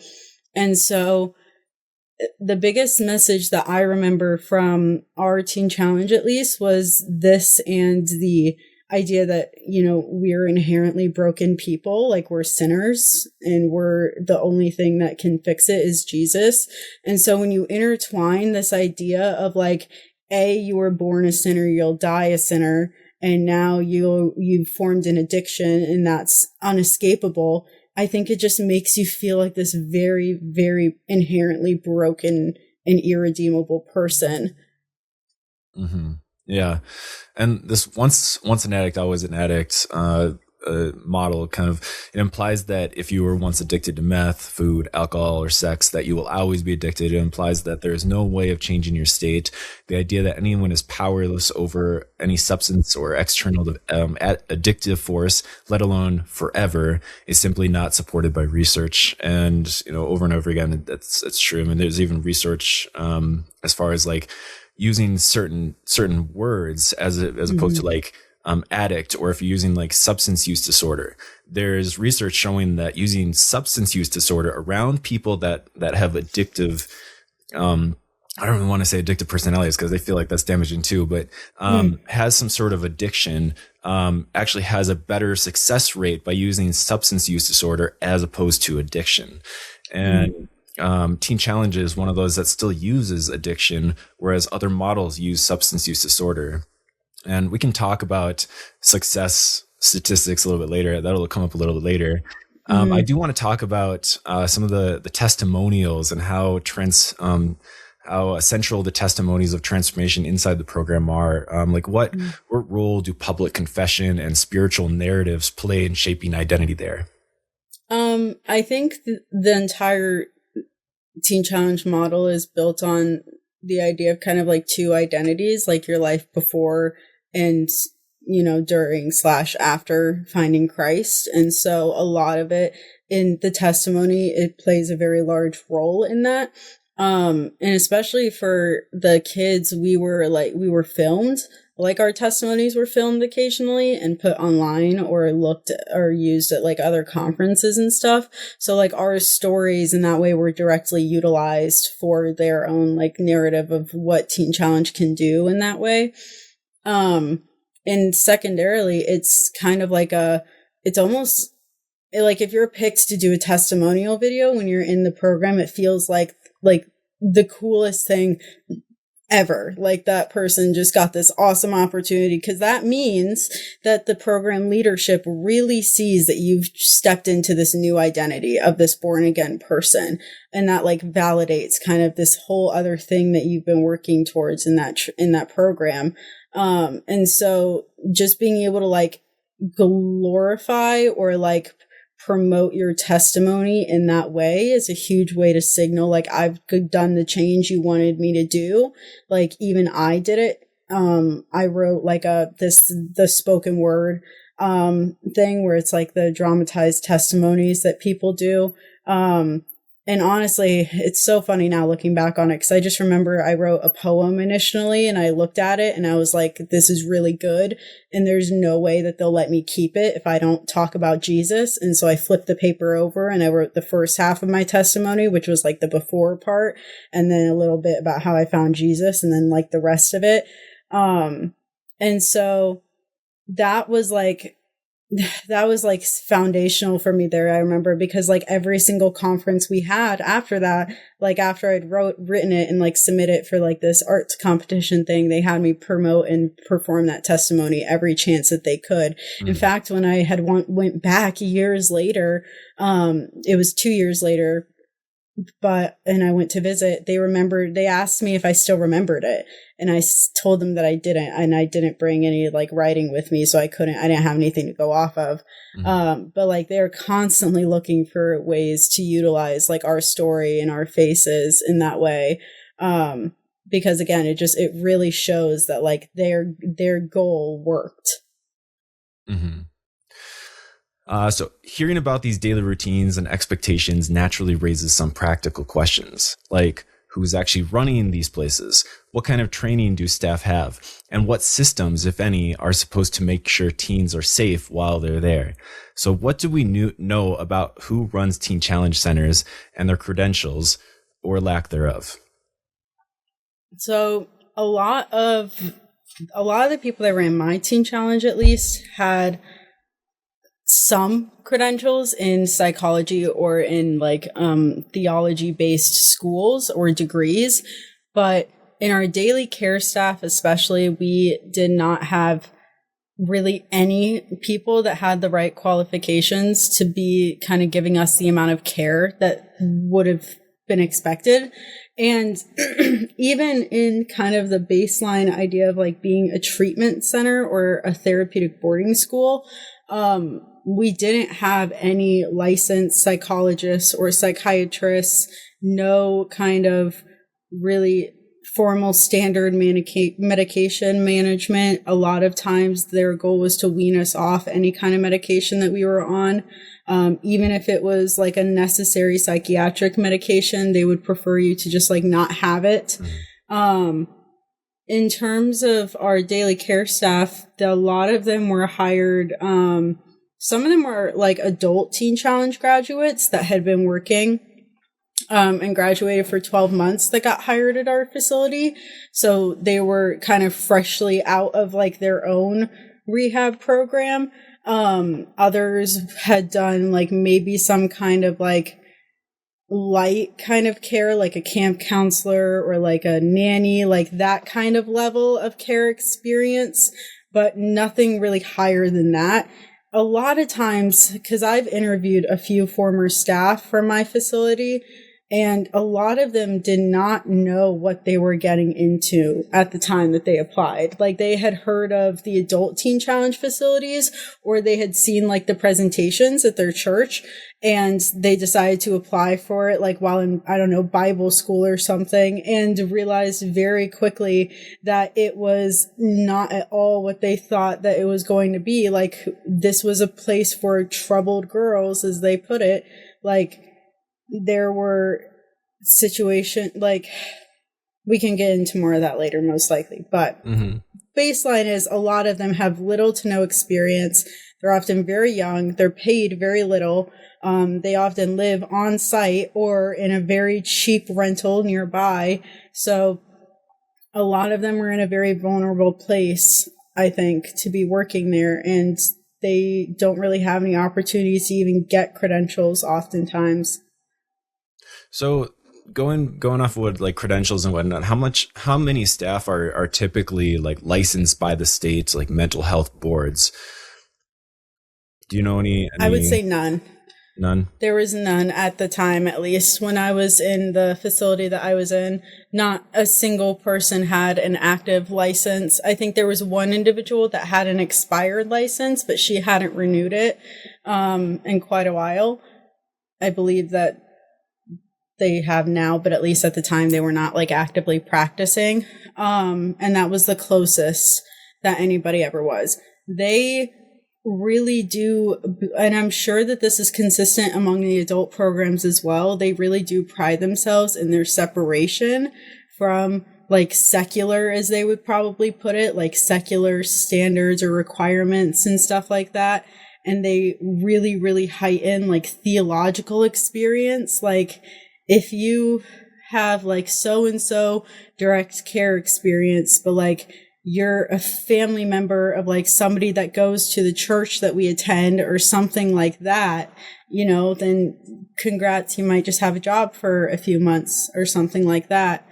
And so the biggest message that I remember from our Teen Challenge, at least, was this, and the idea that, you know, we're inherently broken people, like we're sinners, and the only thing that can fix it is Jesus. And so when you intertwine this idea of like, you were born a sinner, you'll die a sinner, and now you've formed an addiction and that's unescapable, I think it just makes you feel like this very, very inherently broken and irredeemable person. Mm-hmm. Yeah. And this once an addict, always an addict model it implies that if you were once addicted to meth, food, alcohol, or sex, that you will always be addicted. It implies that there is no way of changing your state. The idea that anyone is powerless over any substance or external addictive force, let alone forever, is simply not supported by research. And, you know, over and over again, that's true. I mean, there's even research as far as like using certain words as opposed to like addict, or if you're using like substance use disorder. There's research showing that using substance use disorder around people that have addictive, I don't even want to say addictive personalities because they feel like that's damaging too, but has some sort of addiction, actually has a better success rate by using substance use disorder as opposed to addiction. And Teen Challenge is one of those that still uses addiction, whereas other models use substance use disorder. And we can talk about success statistics a little bit later. That'll come up a little bit later. I do want to talk about some of the testimonials and how essential the testimonies of transformation inside the program are. Like what role do public confession and spiritual narratives play in shaping identity there? I think the entire Teen Challenge model is built on the idea of kind of like two identities, like your life before and, you know, during/after finding Christ. And so a lot of it in the testimony, it plays a very large role in that. And especially for the kids, we were filmed, like our testimonies were filmed occasionally and put online or looked or used at like other conferences and stuff. So like our stories in that way were directly utilized for their own like narrative of what Teen Challenge can do in that way. And secondarily, it's kind of like it's almost like if you're picked to do a testimonial video when you're in the program, it feels like the coolest thing ever. Like that person just got this awesome opportunity, because that means that the program leadership really sees that you've stepped into this new identity of this born again person. And that like validates kind of this whole other thing that you've been working towards in that program. And so just being able to like glorify or like promote your testimony in that way is a huge way to signal like I've done the change you wanted me to do. Like even I did it. I wrote like the spoken word thing where it's like the dramatized testimonies that people do. And honestly, it's so funny now looking back on it, because I just remember I wrote a poem initially and I looked at it and I was like, this is really good. And there's no way that they'll let me keep it if I don't talk about Jesus. And so I flipped the paper over and I wrote the first half of my testimony, which was like the before part, and then a little bit about how I found Jesus, and then like the rest of it. And so that was like that was like foundational for me there. I remember because like every single conference we had after that, like after I'd written it and like submit it for like this arts competition thing, they had me promote and perform that testimony every chance that they could. In fact, when I had went back years later, it was 2 years later, and I went to visit, they asked me if I still remembered it. And I told them that I didn't, and I didn't bring any like writing with me. So I didn't have anything to go off of. But like they're constantly looking for ways to utilize like our story and our faces in that way. Because again, it really shows that like their goal worked. So hearing about these daily routines and expectations naturally raises some practical questions, like who's actually running these places? What kind of training do staff have? And what systems, if any, are supposed to make sure teens are safe while they're there? So what do we know about who runs Teen Challenge centers and their credentials or lack thereof? So a lot of the people that ran my Teen Challenge, at least, had some credentials in psychology or in like theology based schools or degrees, but in our daily care staff especially, we did not have really any people that had the right qualifications to be kind of giving us the amount of care that would have been expected. And even in kind of the baseline idea of like being a treatment center or a therapeutic boarding school, we didn't have any licensed psychologists or psychiatrists, no kind of really formal standard medication management. A lot of times their goal was to wean us off any kind of medication that we were on. Even if it was like a necessary psychiatric medication, they would prefer you to just like not have it. In terms of our daily care staff, a lot of them were hired. Some of them were like adult Teen Challenge graduates that had been working and graduated for 12 months that got hired at our facility. So they were kind of freshly out of like their own rehab program. Others had done like maybe some kind of like light kind of care, like a camp counselor or like a nanny, like that kind of level of care experience, but nothing really higher than that. A lot of times, because I've interviewed a few former staff from my facility, and a lot of them did not know what they were getting into at the time that they applied. Like they had heard of the adult Teen Challenge facilities, or they had seen like the presentations at their church, and they decided to apply for it like while in, I don't know, Bible school or something, and realized very quickly that it was not at all what they thought that it was going to be. Like this was a place for troubled girls, as they put it. Like there were situations, like we can get into more of that later most likely, but baseline is a lot of them have little to no experience. They're often very young. They're paid very little. They often live on site or in a very cheap rental nearby. So a lot of them were in a very vulnerable place, I think, to be working there. And they don't really have any opportunities to even get credentials oftentimes. So going off of what like credentials and whatnot, how many staff are typically like licensed by the state's like mental health boards? Do you know any? I would say none. None? There was none at the time, at least when I was in the facility that I was in. Not a single person had an active license. I think there was one individual that had an expired license, but she hadn't renewed it in quite a while. I believe that they have now, but at least at the time they were not like actively practicing. And that was the closest that anybody ever was. They really do, and I'm sure that this is consistent among the adult programs as well. They really do pride themselves in their separation from like secular, as they would probably put it, like secular standards or requirements and stuff like that. And they really, really heighten like theological experience. Like if you have like so-and-so direct care experience, but like you're a family member of like somebody that goes to the church that we attend or something like that, you know, then congrats, you might just have a job for a few months or something like that.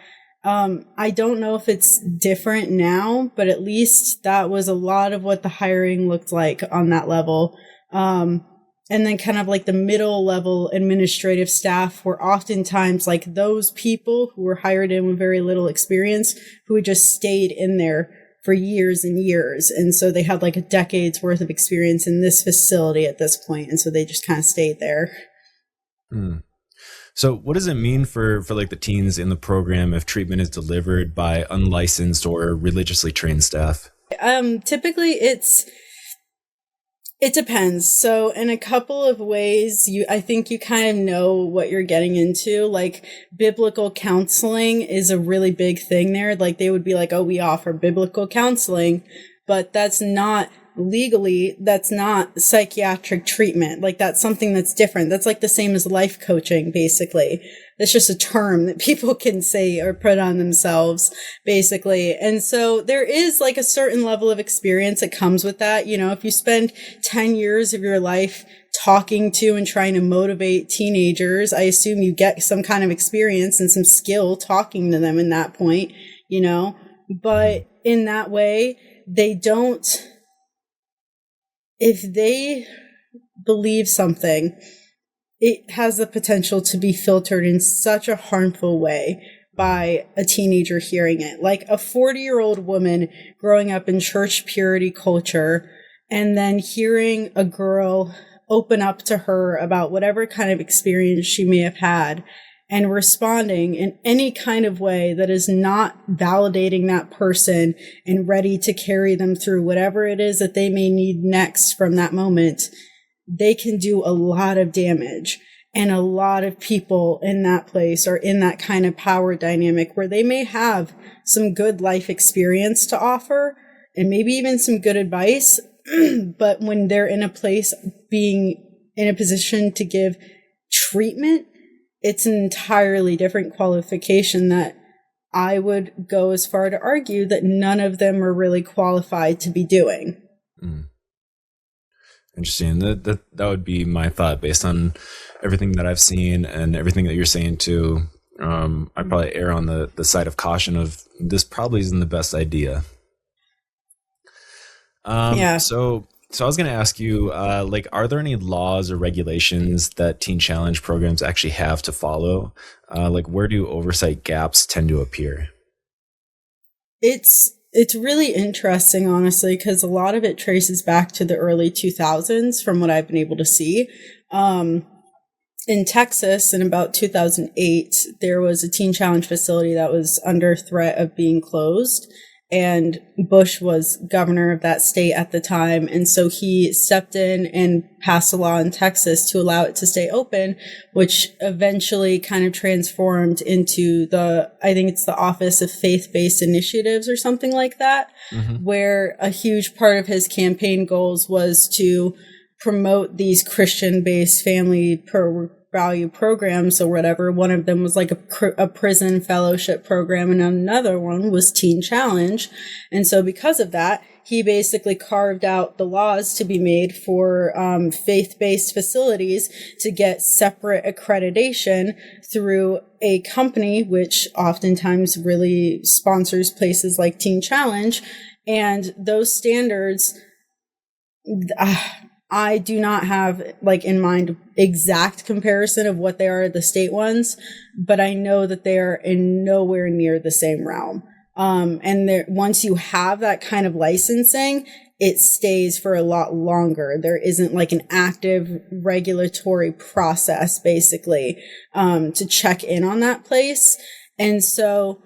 I don't know if it's different now, but at least that was a lot of what the hiring looked like on that level. And then kind of like the middle level administrative staff were oftentimes like those people who were hired in with very little experience who had just stayed in there for years and years. And so they had like a decade's worth of experience in this facility at this point. And so they just kind of stayed there. So what does it mean for like the teens in the program if treatment is delivered by unlicensed or religiously trained staff? Typically it depends. So in a couple of ways, I think you kind of know what you're getting into. Like biblical counseling is a really big thing there. Like they would be like, oh, we offer biblical counseling, but that's not legally, that's not psychiatric treatment. Like that's something that's different. That's like the same as life coaching, basically. It's just a term that people can say or put on themselves, basically. And so there is like a certain level of experience that comes with that. You know, if you spend 10 years of your life talking to and trying to motivate teenagers, I assume you get some kind of experience and some skill talking to them in that point, you know, but in that way, they don't, if they believe something, it has the potential to be filtered in such a harmful way by a teenager hearing it. Like a 40-year-old woman growing up in church purity culture and then hearing a girl open up to her about whatever kind of experience she may have had and responding in any kind of way that is not validating that person and ready to carry them through whatever it is that they may need next from that moment, they can do a lot of damage. And a lot of people in that place are in that kind of power dynamic where they may have some good life experience to offer and maybe even some good advice. But when they're in a place being in a position to give treatment, it's an entirely different qualification that I would go as far to argue that none of them are really qualified to be doing. Interesting. That would be my thought based on everything that I've seen and everything that you're saying too. I'd probably err on the side of caution of this probably isn't the best idea. Yeah. So I was going to ask you, like, are there any laws or regulations that Teen Challenge programs actually have to follow? Like, where do oversight gaps tend to appear? It's really interesting, honestly, because a lot of it traces back to the early 2000s from what I've been able to see. In Texas, in about 2008, there was a Teen Challenge facility that was under threat of being closed. And Bush was governor of that state at the time. And so he stepped in and passed a law in Texas to allow it to stay open, which eventually kind of transformed into I think it's the Office of Faith-Based Initiatives or something like that, where a huge part of his campaign goals was to promote these Christian-based family value programs or whatever. One of them was like a prison fellowship program, and another one was Teen Challenge. And so because of that, he basically carved out the laws to be made for faith-based facilities to get separate accreditation through a company, which oftentimes really sponsors places like Teen Challenge. And those standards, I do not have like in mind exact comparison of what they are the state ones, but I know that they are in nowhere near the same realm. And once you have that kind of licensing, it stays for a lot longer. There isn't like an active regulatory process basically to check in on that place. And so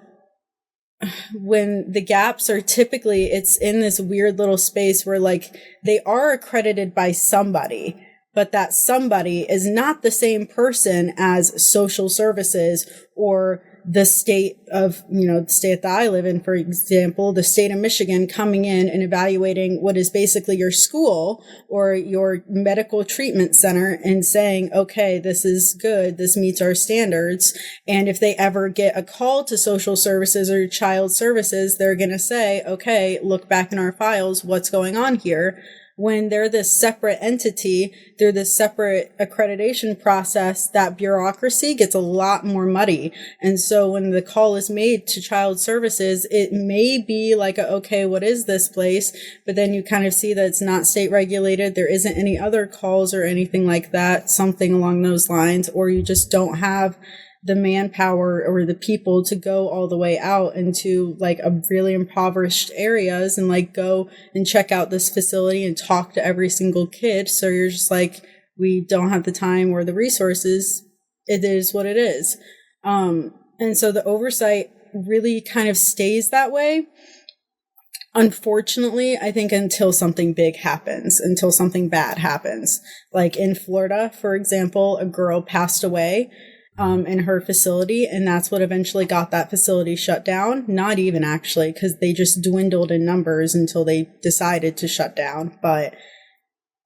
when the gaps are typically, it's in this weird little space where like they are accredited by somebody, but that somebody is not the same person as social services or the state of, the state that I live in, for example, the state of Michigan coming in and evaluating what is basically your school or your medical treatment center and saying, okay, this is good, this meets our standards. And if they ever get a call to social services or child services, they're going to say, okay, look back in our files, what's going on here? When they're this separate entity, through this separate accreditation process, that bureaucracy gets a lot more muddy. And so when the call is made to child services, it may be like, okay, what is this place? But then you kind of see that it's not state regulated. There isn't any other calls or anything like that, something along those lines, or you just don't have the manpower or the people to go all the way out into like a really impoverished areas and like go and check out this facility and talk to every single kid. So you're just like, we don't have the time or the resources. It is what it is. And so the oversight really kind of stays that way. Unfortunately, I think until something big happens, until something bad happens. Like in Florida, for example, a girl passed away in her facility, and that's what eventually got that facility shut down. Not even actually, because they just dwindled in numbers until they decided to shut down. But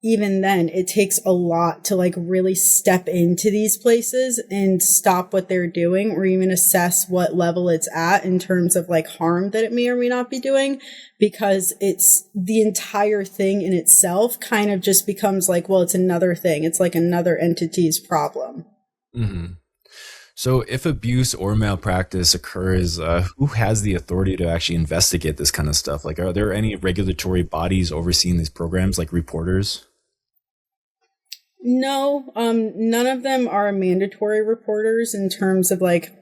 even then, it takes a lot to like really step into these places and stop what they're doing, or even assess what level it's at in terms of like harm that it may or may not be doing, because it's the entire thing in itself kind of just becomes like, well, it's another thing. It's like another entity's problem. Mm-hmm. So if abuse or malpractice occurs, who has the authority to actually investigate this kind of stuff? Like, are there any regulatory bodies overseeing these programs, like reporters? No, none of them are mandatory reporters in terms of like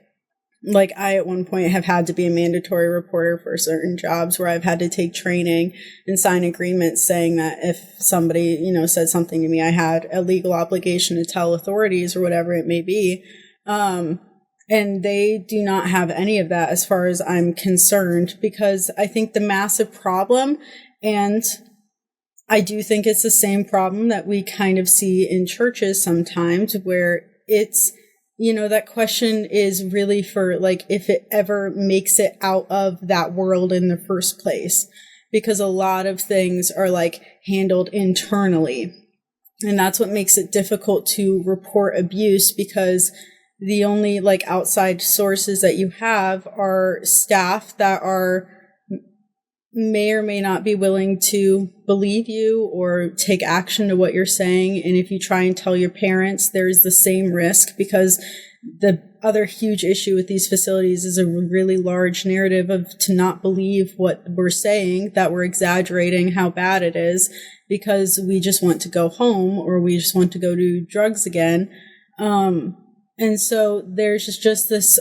I at one point have had to be a mandatory reporter for certain jobs where I've had to take training and sign agreements saying that if somebody, said something to me, I had a legal obligation to tell authorities or whatever it may be. And they do not have any of that as far as I'm concerned, because I think the massive problem, and I do think it's the same problem that we kind of see in churches sometimes, where it's, that question is really for like, if it ever makes it out of that world in the first place, because a lot of things are like handled internally. And that's what makes it difficult to report abuse, because the only like outside sources that you have are staff that may or may not be willing to believe you or take action to what you're saying. And if you try and tell your parents, there's the same risk, because the other huge issue with these facilities is a really large narrative of to not believe what we're saying, that we're exaggerating how bad it is because we just want to go home or we just want to go do drugs again. And so there's just this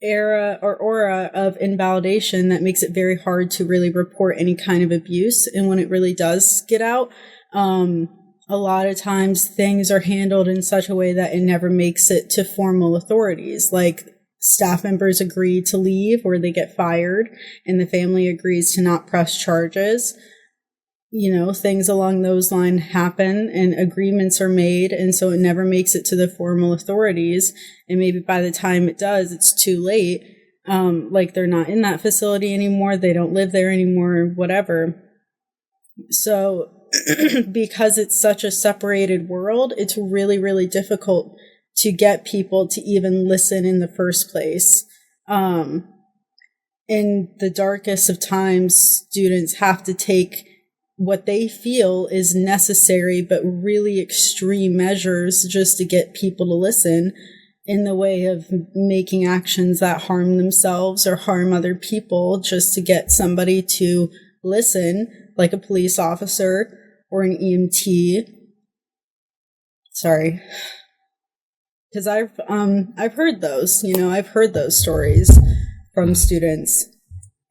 era or aura of invalidation that makes it very hard to really report any kind of abuse. And when it really does get out, a lot of times things are handled in such a way that it never makes it to formal authorities. Like staff members agree to leave or they get fired and the family agrees to not press charges. Things along those lines happen and agreements are made. And so it never makes it to the formal authorities. And maybe by the time it does, it's too late. Like they're not in that facility anymore. They don't live there anymore, whatever. So because it's such a separated world, it's really, really difficult to get people to even listen in the first place. In the darkest of times, students have to take what they feel is necessary, but really extreme measures just to get people to listen, in the way of making actions that harm themselves or harm other people just to get somebody to listen, like a police officer or an EMT. Sorry. Because I've heard those, I've heard those stories from students,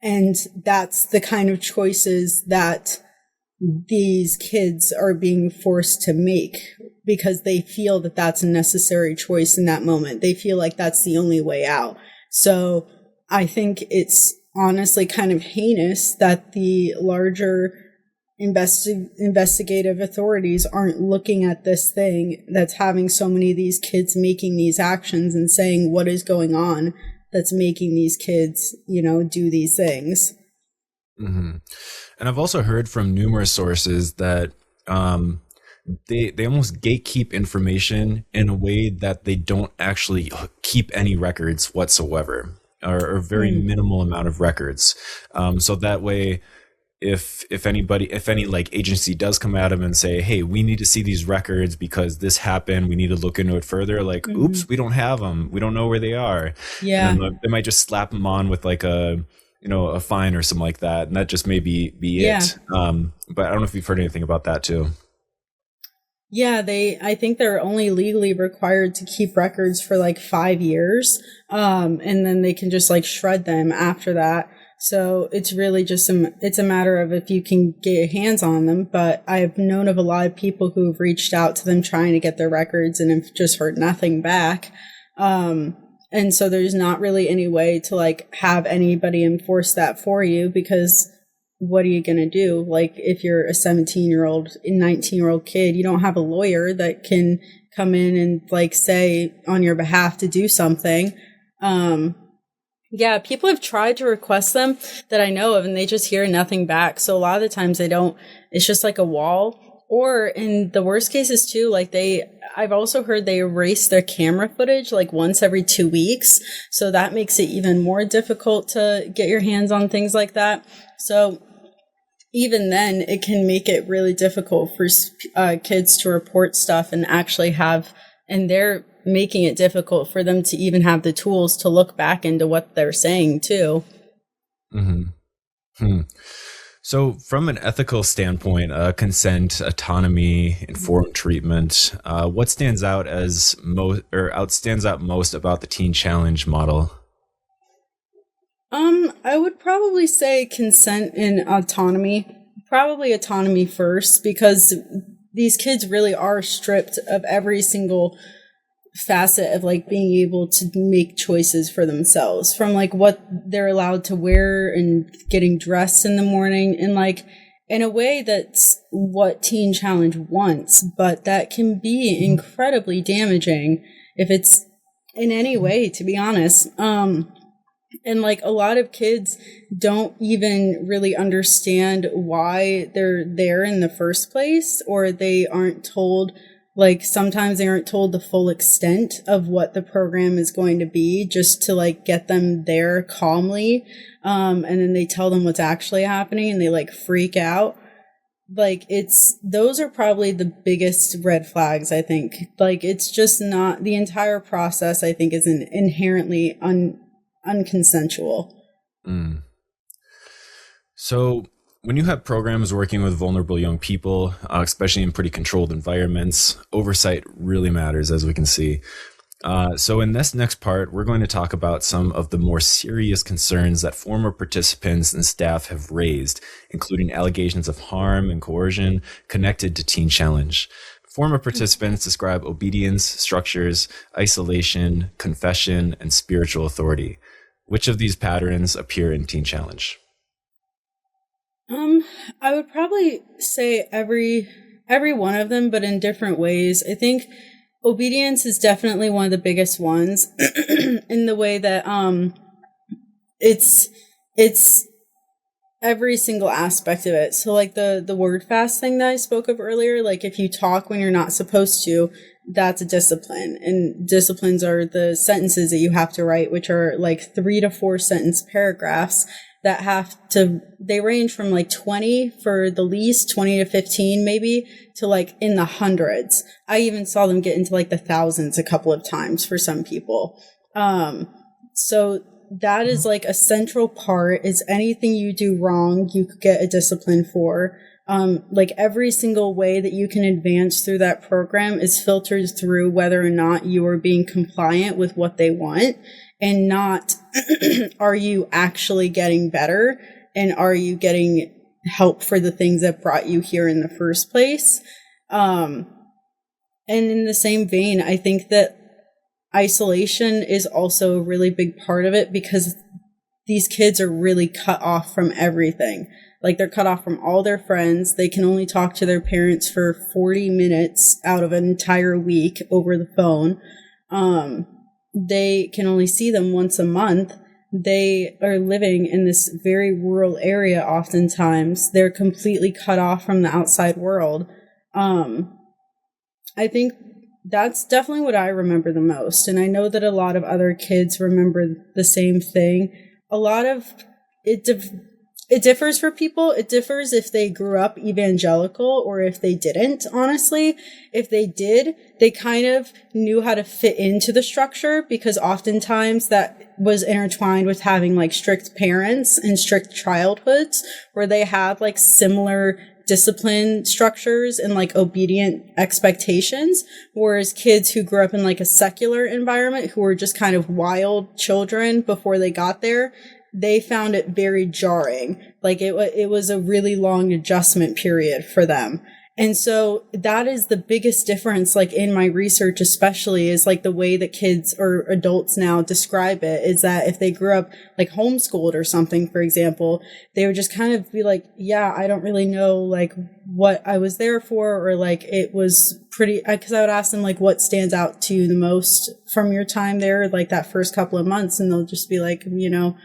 and that's the kind of choices that these kids are being forced to make because they feel that that's a necessary choice in that moment. They feel like that's the only way out. So I think it's honestly kind of heinous that the larger investigative authorities aren't looking at this thing that's having so many of these kids making these actions and saying what is going on, that's making these kids, do these things. Mm-hmm. And I've also heard from numerous sources that they almost gatekeep information in a way that they don't actually keep any records whatsoever, or very minimal amount of records. So that way, if any like agency does come at them and say, hey, we need to see these records because this happened, we need to look into it further, like, oops, we don't have them, we don't know where they are. Yeah. And then they might just slap them on with like a fine or something like that, and that just may be it. But I don't know if you've heard anything about that too. Yeah, I think they're only legally required to keep records for like 5 years. And then they can just like shred them after that. So it's really just it's a matter of if you can get your hands on them. But I've known of a lot of people who've reached out to them trying to get their records and have just heard nothing back. And so there's not really any way to like have anybody enforce that for you, because what are you going to do? Like if you're a 17-year-old, 19-year-old kid, you don't have a lawyer that can come in and like say on your behalf to do something. Yeah, people have tried to request them that I know of, and they just hear nothing back. So a lot of the times they don't, it's just like a wall. Or in the worst cases too, like I've also heard they erase their camera footage like once every 2 weeks. So that makes it even more difficult to get your hands on things like that. So even then, it can make it really difficult for kids to report stuff and actually and they're making it difficult for them to even have the tools to look back into what they're saying too. Mm-hmm. So from an ethical standpoint, consent, autonomy, informed treatment, what stands out outstands out most about the Teen Challenge model? I would probably say consent and autonomy. Probably autonomy first, because these kids really are stripped of every single facet of like being able to make choices for themselves, from like what they're allowed to wear and getting dressed in the morning, and like in a way that's what Teen Challenge wants, but that can be incredibly damaging if it's in any way, to be honest. And like a lot of kids don't even really understand why they're there in the first place, or they aren't told, like sometimes they aren't told the full extent of what the program is going to be, just to like get them there calmly. And then they tell them what's actually happening and they like freak out. Like those are probably the biggest red flags, I think. Like it's just not, the entire process I think is inherently unconsensual. So when you have programs working with vulnerable young people, especially in pretty controlled environments, oversight really matters, as we can see. So in this next part, we're going to talk about some of the more serious concerns that former participants and staff have raised, including allegations of harm and coercion connected to Teen Challenge. Former participants describe obedience, structures, isolation, confession, and spiritual authority. Which of these patterns appear in Teen Challenge? I would probably say every one of them, but in different ways. I think obedience is definitely one of the biggest ones in the way that it's every single aspect of it. So like the word fast thing that I spoke of earlier, like if you talk when you're not supposed to, that's a discipline. And disciplines are the sentences that you have to write, which are like 3 to 4 sentence paragraphs that they range from like 20 for the least, 20 to 15 maybe, to like in the hundreds. I even saw them get into like the thousands a couple of times for some people. So that is like a central part, is anything you do wrong, you could get a discipline for. Like every single way that you can advance through that program is filtered through whether or not you are being compliant with what they want, and not are you actually getting better, and are you getting help for the things that brought you here in the first place. And in the same vein, I think that isolation is also a really big part of it, because these kids are really cut off from everything. Like they're cut off from all their friends. They can only talk to their parents for 40 minutes out of an entire week over the phone. they can only see them once a month. They are living in this very rural area oftentimes. They're completely cut off from the outside world. I think that's definitely what I remember the most. And I know that a lot of other kids remember the same thing. A lot of it differs for people. It differs if they grew up evangelical or if they didn't, honestly. If they did, they kind of knew how to fit into the structure because oftentimes that was intertwined with having like strict parents and strict childhoods where they had like similar discipline structures and like obedient expectations, whereas kids who grew up in like a secular environment who were just kind of wild children before they got there, they found it very jarring. Like it was a really long adjustment period for them. And so that is the biggest difference, like in my research, especially is like the way that kids or adults now describe it is that if they grew up like homeschooled or something, for example, they would just kind of be like, yeah, I don't really know like what I was there for, or like it was pretty, because I would ask them like, what stands out to you the most from your time there, like that first couple of months. And they'll just be like, you know,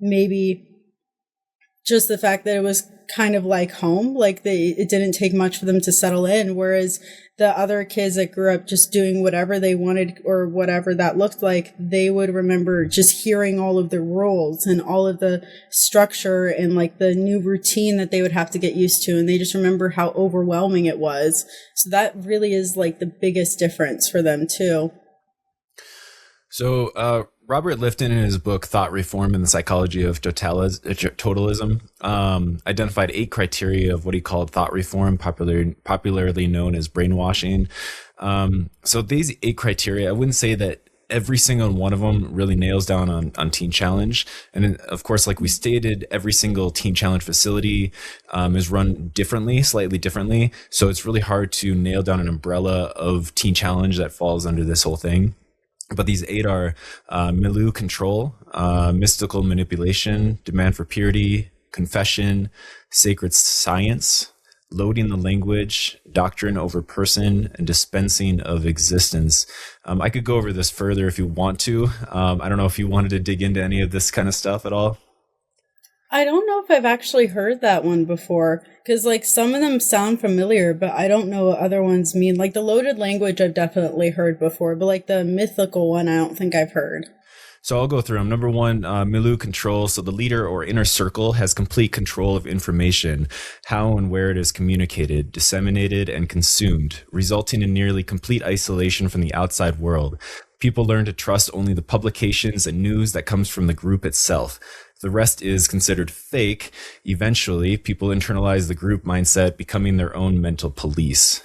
maybe just the fact that it was kind of like home, like it didn't take much for them to settle in. Whereas the other kids that grew up just doing whatever they wanted or whatever that looked like, they would remember just hearing all of the rules and all of the structure and like the new routine that they would have to get used to. And they just remember how overwhelming it was. So that really is like the biggest difference for them too. So, Robert Lifton, in his book Thought Reform and the Psychology of Totalism, identified 8 criteria of what he called thought reform, popularly known as brainwashing. So these 8 criteria, I wouldn't say that every single one of them really nails down on Teen Challenge. And of course, like we stated, every single Teen Challenge facility is run differently, slightly differently. So it's really hard to nail down an umbrella of Teen Challenge that falls under this whole thing. But these 8 are milieu control, mystical manipulation, demand for purity, confession, sacred science, loading the language, doctrine over person, and dispensing of existence. I could go over this further if you want to. I don't know if you wanted to dig into any of this kind of stuff at all. I don't know if I've actually heard that one before, because like some of them sound familiar, but I don't know what other ones mean. Like the loaded language I've definitely heard before, but like the mythical one I don't think I've heard. So I'll go through them. Number 1, milieu control. So the leader or inner circle has complete control of information, how and where it is communicated, disseminated, and consumed, resulting in nearly complete isolation from the outside world. People learn to trust only the publications and news that comes from the group itself. If the rest is considered fake, eventually people internalize the group mindset, becoming their own mental police.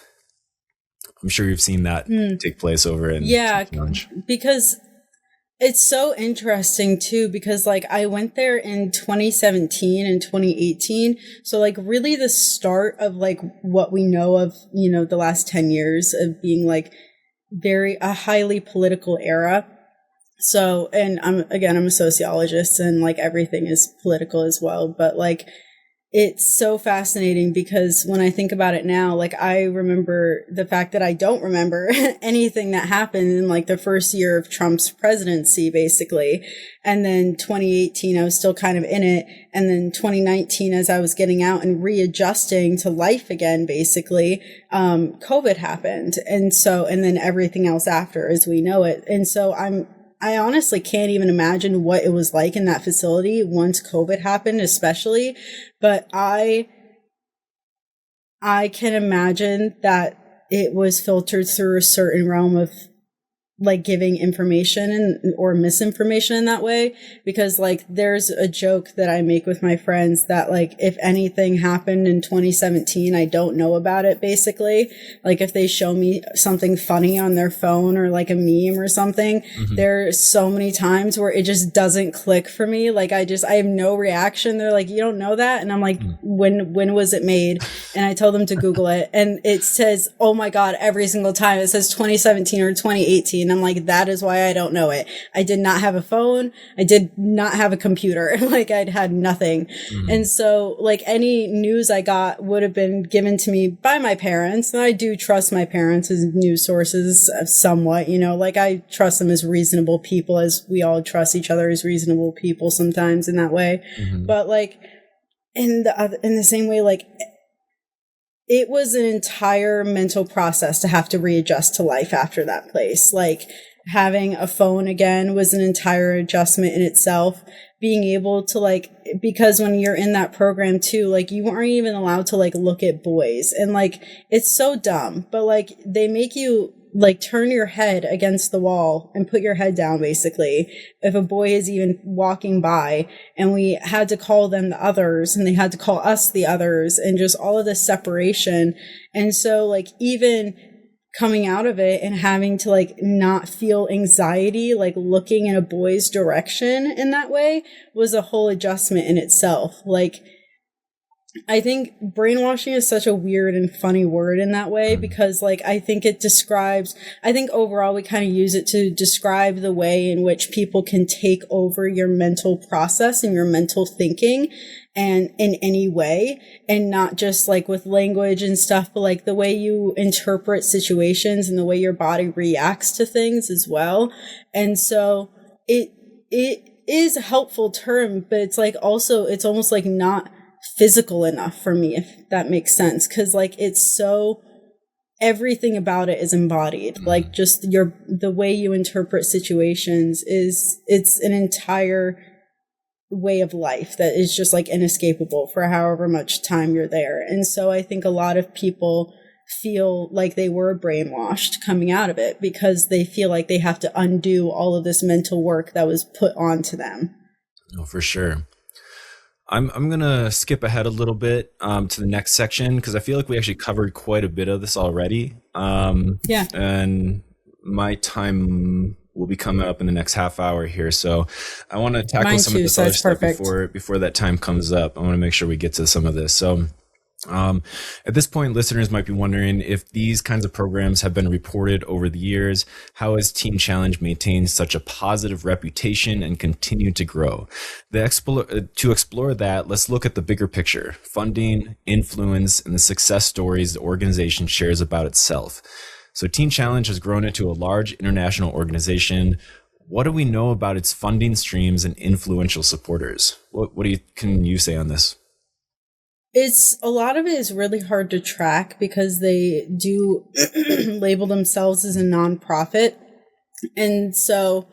I'm sure you've seen that take place over in Challenge. Because it's so interesting too, because like I went there in 2017 and 2018. So like really the start of like what we know of, you know, the last 10 years of being like a highly political era. So, and I'm a sociologist and like everything is political as well, but like it's so fascinating because when I think about it now, like I remember the fact that I don't remember anything that happened in like the first year of Trump's presidency, basically. And then 2018, I was still kind of in it. And then 2019, as I was getting out and readjusting to life again, basically, COVID happened. And then everything else after as we know it. And so I honestly can't even imagine what it was like in that facility once COVID happened, especially. But I can imagine that it was filtered through a certain realm of like giving information or misinformation in that way, because like there's a joke that I make with my friends that like if anything happened in 2017 I don't know about it, basically. Like if they show me something funny on their phone or like a meme or something, there's so many times where it just doesn't click for me. Like I have no reaction. They're like, you don't know that? And I'm like, when was it made? And I tell them to Google it and it says, oh my God, every single time it says 2017 or 2018. I'm like, that is why I don't know it. I did not have a phone. I did not have a computer. Like, I'd had nothing. And so, like, any news I got would have been given to me by my parents. And I do trust my parents as news sources somewhat, you know, like, I trust them as reasonable people, as we all trust each other as reasonable people sometimes in that way. But, like, in the same way, like, it was an entire mental process to have to readjust to life after that place. Like, having a phone again was an entire adjustment in itself. Being able to, like, because when you're in that program too, like, you weren't even allowed to, like, look at boys. And, like, it's so dumb, but, like, they make you, like, turn your head against the wall and put your head down, basically, if a boy is even walking by. And we had to call them the others, and they had to call us the others, and just all of this separation. And so, like, even coming out of it and having to, like, not feel anxiety, like, looking in a boy's direction in that way was a whole adjustment in itself. Like, I think brainwashing is such a weird and funny word in that way, because, like, I think overall we kind of use it to describe the way in which people can take over your mental process and your mental thinking, and in any way, and not just, like, with language and stuff, but, like, the way you interpret situations and the way your body reacts to things as well. And so it is a helpful term, but it's, like, also, it's almost, like, not physical enough for me, if that makes sense, because, like, it's so, everything about it is embodied. Like, just the way you interpret situations it's an entire way of life that is just, like, inescapable for however much time you're there. And so I think a lot of people feel like they were brainwashed coming out of it, because they feel like they have to undo all of this mental work that was put onto them. Oh, for sure. I'm going to skip ahead a little bit to the next section, because I feel like we actually covered quite a bit of this already. Yeah. And my time will be coming up in the next half hour here. So I want to tackle some of this other stuff before that time comes up. I want to make sure we get to some of this. So at this point, listeners might be wondering if these kinds of programs have been reported over the years. How has Teen Challenge maintained such a positive reputation and continued to grow? To explore that, let's look at the bigger picture: funding, influence, and the success stories the organization shares about itself. So Teen Challenge has grown into a large international organization. What do we know about its funding streams and influential supporters? What can you say on this? A lot of it is really hard to track, because they do label themselves as a nonprofit. And so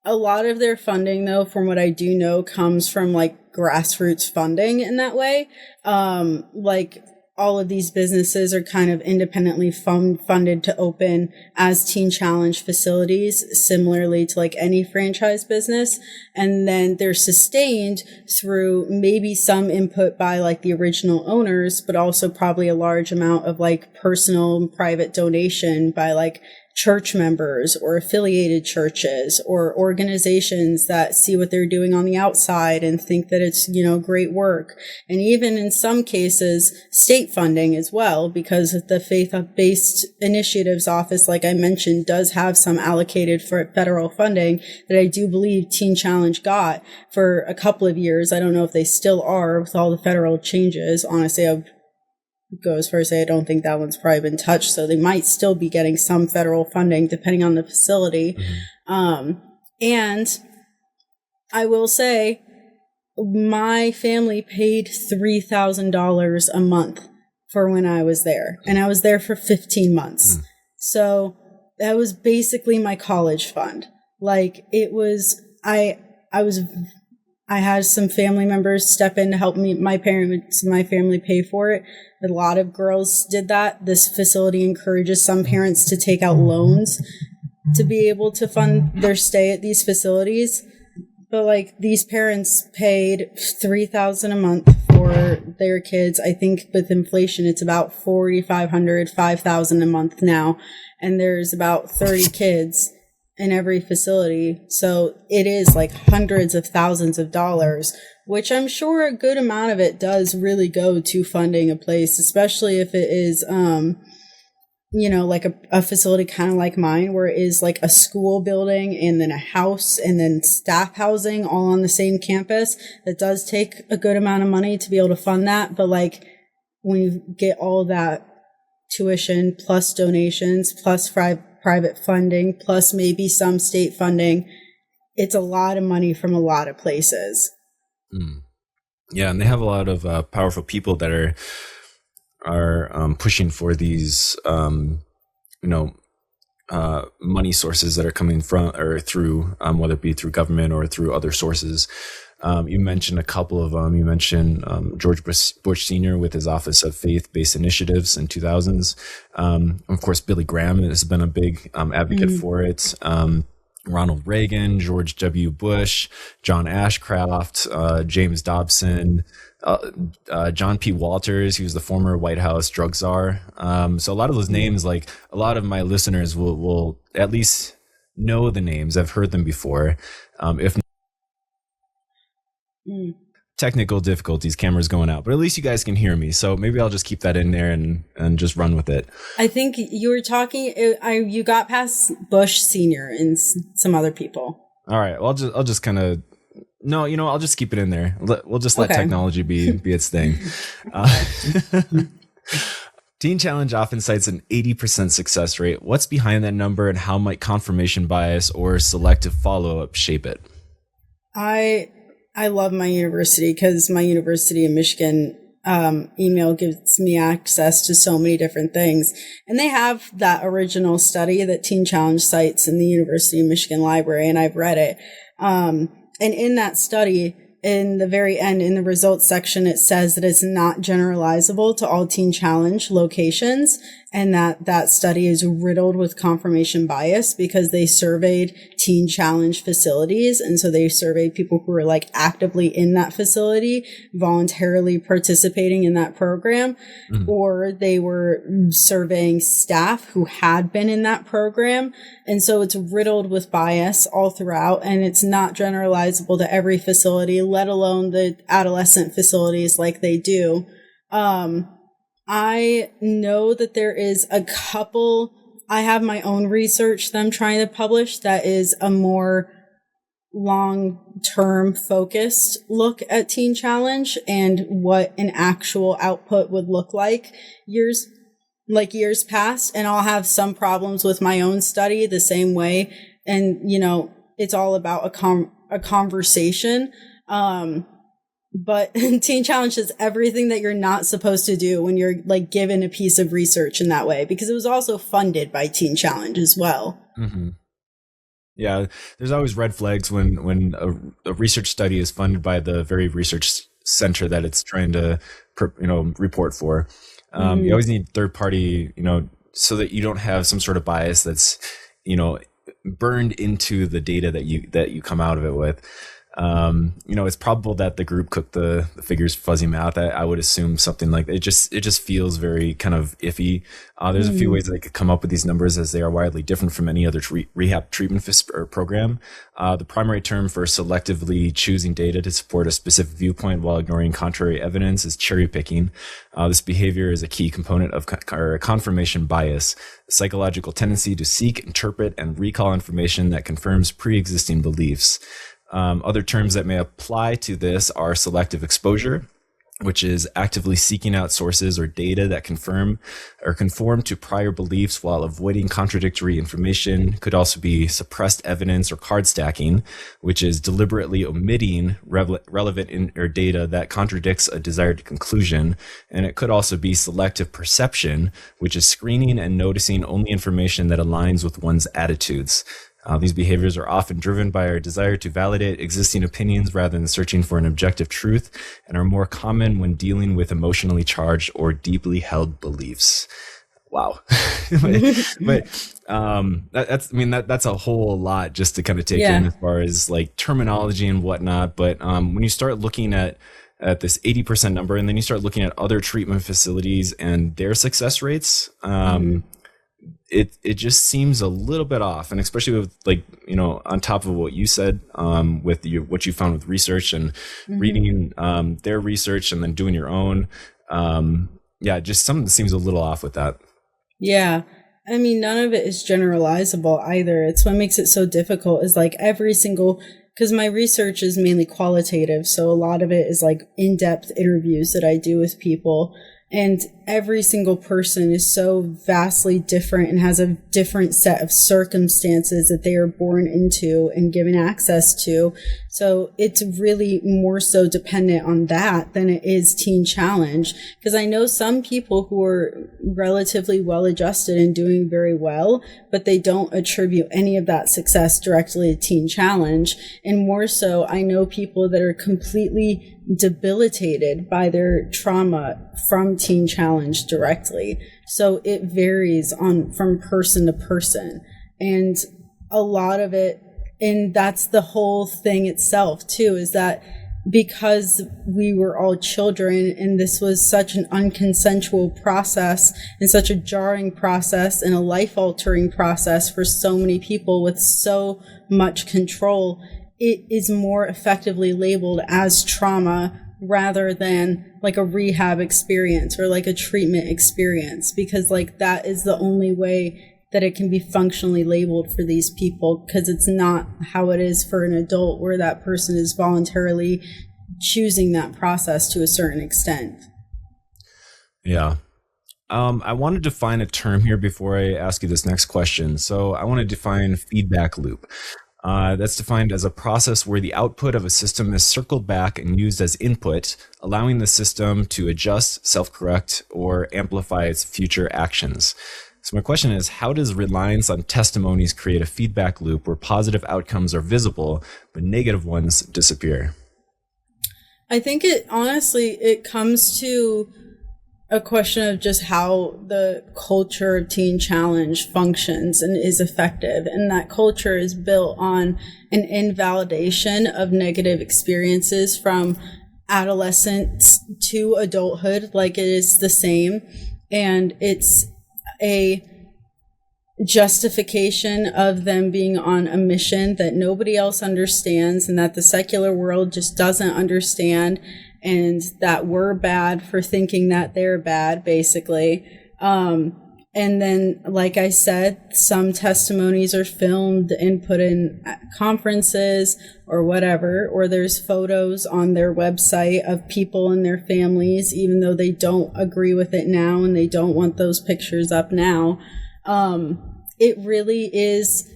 a lot of their funding, though, from what I do know, comes from, like, grassroots funding in that way. Like, all of these businesses are kind of independently funded to open as Teen Challenge facilities, similarly to, like, any franchise business. And then they're sustained through maybe some input by, like, the original owners, but also probably a large amount of, like, personal and private donation by, like, church members or affiliated churches or organizations that see what they're doing on the outside and think that it's, you know, great work. And even in some cases, state funding as well, because the faith-based initiatives office, like I mentioned, does have some allocated for federal funding that I do believe Teen Challenge got for a couple of years. I don't know if they still are with all the federal changes. Honestly, I go as far as say I don't think that one's probably been touched, so they might still be getting some federal funding depending on the facility. And I will say my family paid $3,000 a month for when I was there, and I was there for 15 months. So that was basically my college fund. Like, it was, I had some family members step in to help me, my family pay for it. A lot of girls did that. This facility encourages some parents to take out loans to be able to fund their stay at these facilities. But, like, these parents paid $3,000 a month for their kids. I think with inflation, it's about $4,500, $5,000 a month now. And there's about 30 kids in every facility. So it is like hundreds of thousands of dollars, which I'm sure a good amount of it does really go to funding a place, especially if it is like a facility kind of like mine, where it is like a school building and then a house and then staff housing all on the same campus, that does take a good amount of money to be able to fund that. But like when you get all that tuition plus donations plus private funding plus maybe some state funding, it's a lot of money from a lot of places. Yeah, and they have a lot of powerful people that are pushing for these money sources that are coming from or through, whether it be through government or through other sources. You mentioned a couple of them. You mentioned George Bush Sr. with his Office of Faith-Based Initiatives in 2000s. Of course, Billy Graham has been a big advocate for it. Ronald Reagan, George W. Bush, John Ashcroft, James Dobson, John P. Walters, he was the former White House drug czar. So a lot of those names, like a lot of my listeners will at least know the names. I've heard them before. If technical difficulties, cameras going out, but at least you guys can hear me. So maybe I'll just keep that in there and just run with it. I think you were talking, you got past Bush Sr. and some other people. All right. Well, I'll just kind of, no, I'll just keep it in there. We'll just let technology be its thing. Teen Challenge often cites an 80% success rate. What's behind that number, and how might confirmation bias or selective follow-up shape it? I love my university because my university in Michigan email gives me access to so many different things. And they have that original study that Teen Challenge cites in the University of Michigan library, and I've read it. And in that study, in the very end, in the results section, it says that it's not generalizable to all Teen Challenge locations, and that study is riddled with confirmation bias because they surveyed Teen Challenge facilities. And so they surveyed people who were like actively in that facility, voluntarily participating in that program, or they were surveying staff who had been in that program. And so it's riddled with bias all throughout, and it's not generalizable to every facility, let alone the adolescent facilities like they do. I know that there is a couple, I have my own research that I'm trying to publish that is a more long-term focused look at Teen Challenge and what an actual output would look like years past. And I'll have some problems with my own study the same way. And, it's all about a conversation. But Teen Challenge is everything that you're not supposed to do when you're like given a piece of research in that way, because it was also funded by Teen Challenge as well. Mm-hmm. Yeah, there's always red flags when a research study is funded by the very research center that it's trying to report for. You always need third party, so that you don't have some sort of bias that's burned into the data that you come out of it with. It's probable that the group cooked the figure's fuzzy mouth. I would assume something like it just feels very kind of iffy. There's a few ways that they could come up with these numbers, as they are widely different from any other rehab treatment program. The primary term for selectively choosing data to support a specific viewpoint while ignoring contrary evidence is cherry picking. This behavior is a key component of confirmation bias, a psychological tendency to seek, interpret, and recall information that confirms pre-existing beliefs. Other terms that may apply to this are selective exposure, which is actively seeking out sources or data that confirm or conform to prior beliefs while avoiding contradictory information. Could also be suppressed evidence or card stacking, which is deliberately omitting relevant or data that contradicts a desired conclusion. And it could also be selective perception, which is screening and noticing only information that aligns with one's attitudes. These behaviors are often driven by our desire to validate existing opinions rather than searching for an objective truth, and are more common when dealing with emotionally charged or deeply held beliefs. Wow. That's a whole lot just to kind of take in as far as like terminology and whatnot. But when you start looking at this 80% number, and then you start looking at other treatment facilities and their success rates, it just seems a little bit off. And especially with on top of what you said, with what you found with research and reading their research and then doing your own, just something seems a little off with that. Yeah. I mean, none of it is generalizable either. It's what makes it so difficult is like every single, because my research is mainly qualitative. So a lot of it is like in-depth interviews that I do with people. And every single person is so vastly different and has a different set of circumstances that they are born into and given access to. So it's really more so dependent on that than it is Teen Challenge. Because I know some people who are relatively well adjusted and doing very well, but they don't attribute any of that success directly to Teen Challenge. And more so, I know people that are completely debilitated by their trauma from Teen Challenge directly. So it varies from person to person. And a lot of it, and that's the whole thing itself too, is that because we were all children and this was such an unconsensual process and such a jarring process and a life-altering process for so many people with so much control, it is more effectively labeled as trauma rather than like a rehab experience or like a treatment experience, because like that is the only way that it can be functionally labeled for these people, because it's not how it is for an adult where that person is voluntarily choosing that process to a certain extent. Yeah. I want to define a term here before I ask you this next question. So I want to define feedback loop. That's defined as a process where the output of a system is circled back and used as input, allowing the system to adjust, self-correct, or amplify its future actions. So my question is, how does reliance on testimonies create a feedback loop where positive outcomes are visible, but negative ones disappear? I think it comes to a question of just how the culture of Teen Challenge functions and is effective. And that culture is built on an invalidation of negative experiences from adolescence to adulthood. Like it is the same. And it's a justification of them being on a mission that nobody else understands and that the secular world just doesn't understand, and that we're bad for thinking that they're bad, basically. And then, like I said, some testimonies are filmed and put in conferences or whatever, or there's photos on their website of people and their families, even though they don't agree with it now and they don't want those pictures up now. It really is.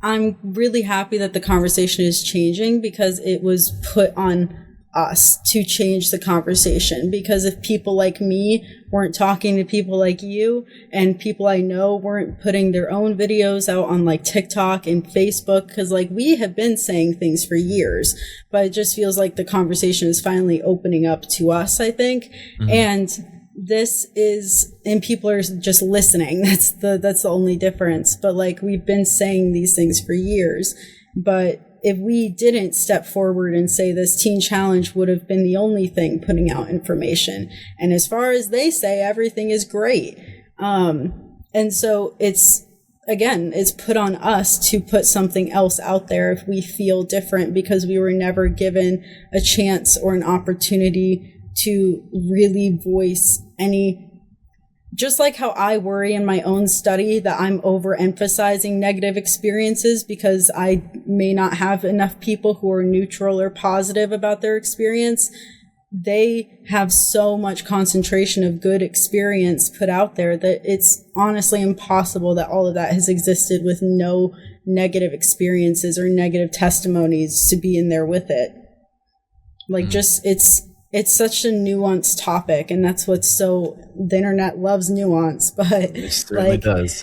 I'm really happy that the conversation is changing, because it was put on us to change the conversation. Because if people like me weren't talking to people like you, and people I know weren't putting their own videos out on like TikTok and Facebook, because like we have been saying things for years, but it just feels like the conversation is finally opening up to us, I think. Mm-hmm. And and people are just listening. That's the only difference. But like, we've been saying these things for years, but if we didn't step forward and say this, Teen Challenge would have been the only thing putting out information. And as far as they say, everything is great. And so it's put on us to put something else out there if we feel different, because we were never given a chance or an opportunity to really voice any. Just like how I worry in my own study that I'm overemphasizing negative experiences because I may not have enough people who are neutral or positive about their experience, they have so much concentration of good experience put out there that it's honestly impossible that all of that has existed with no negative experiences or negative testimonies to be in there with it. Like, it's such a nuanced topic, and that's what's the internet loves nuance, but it certainly does.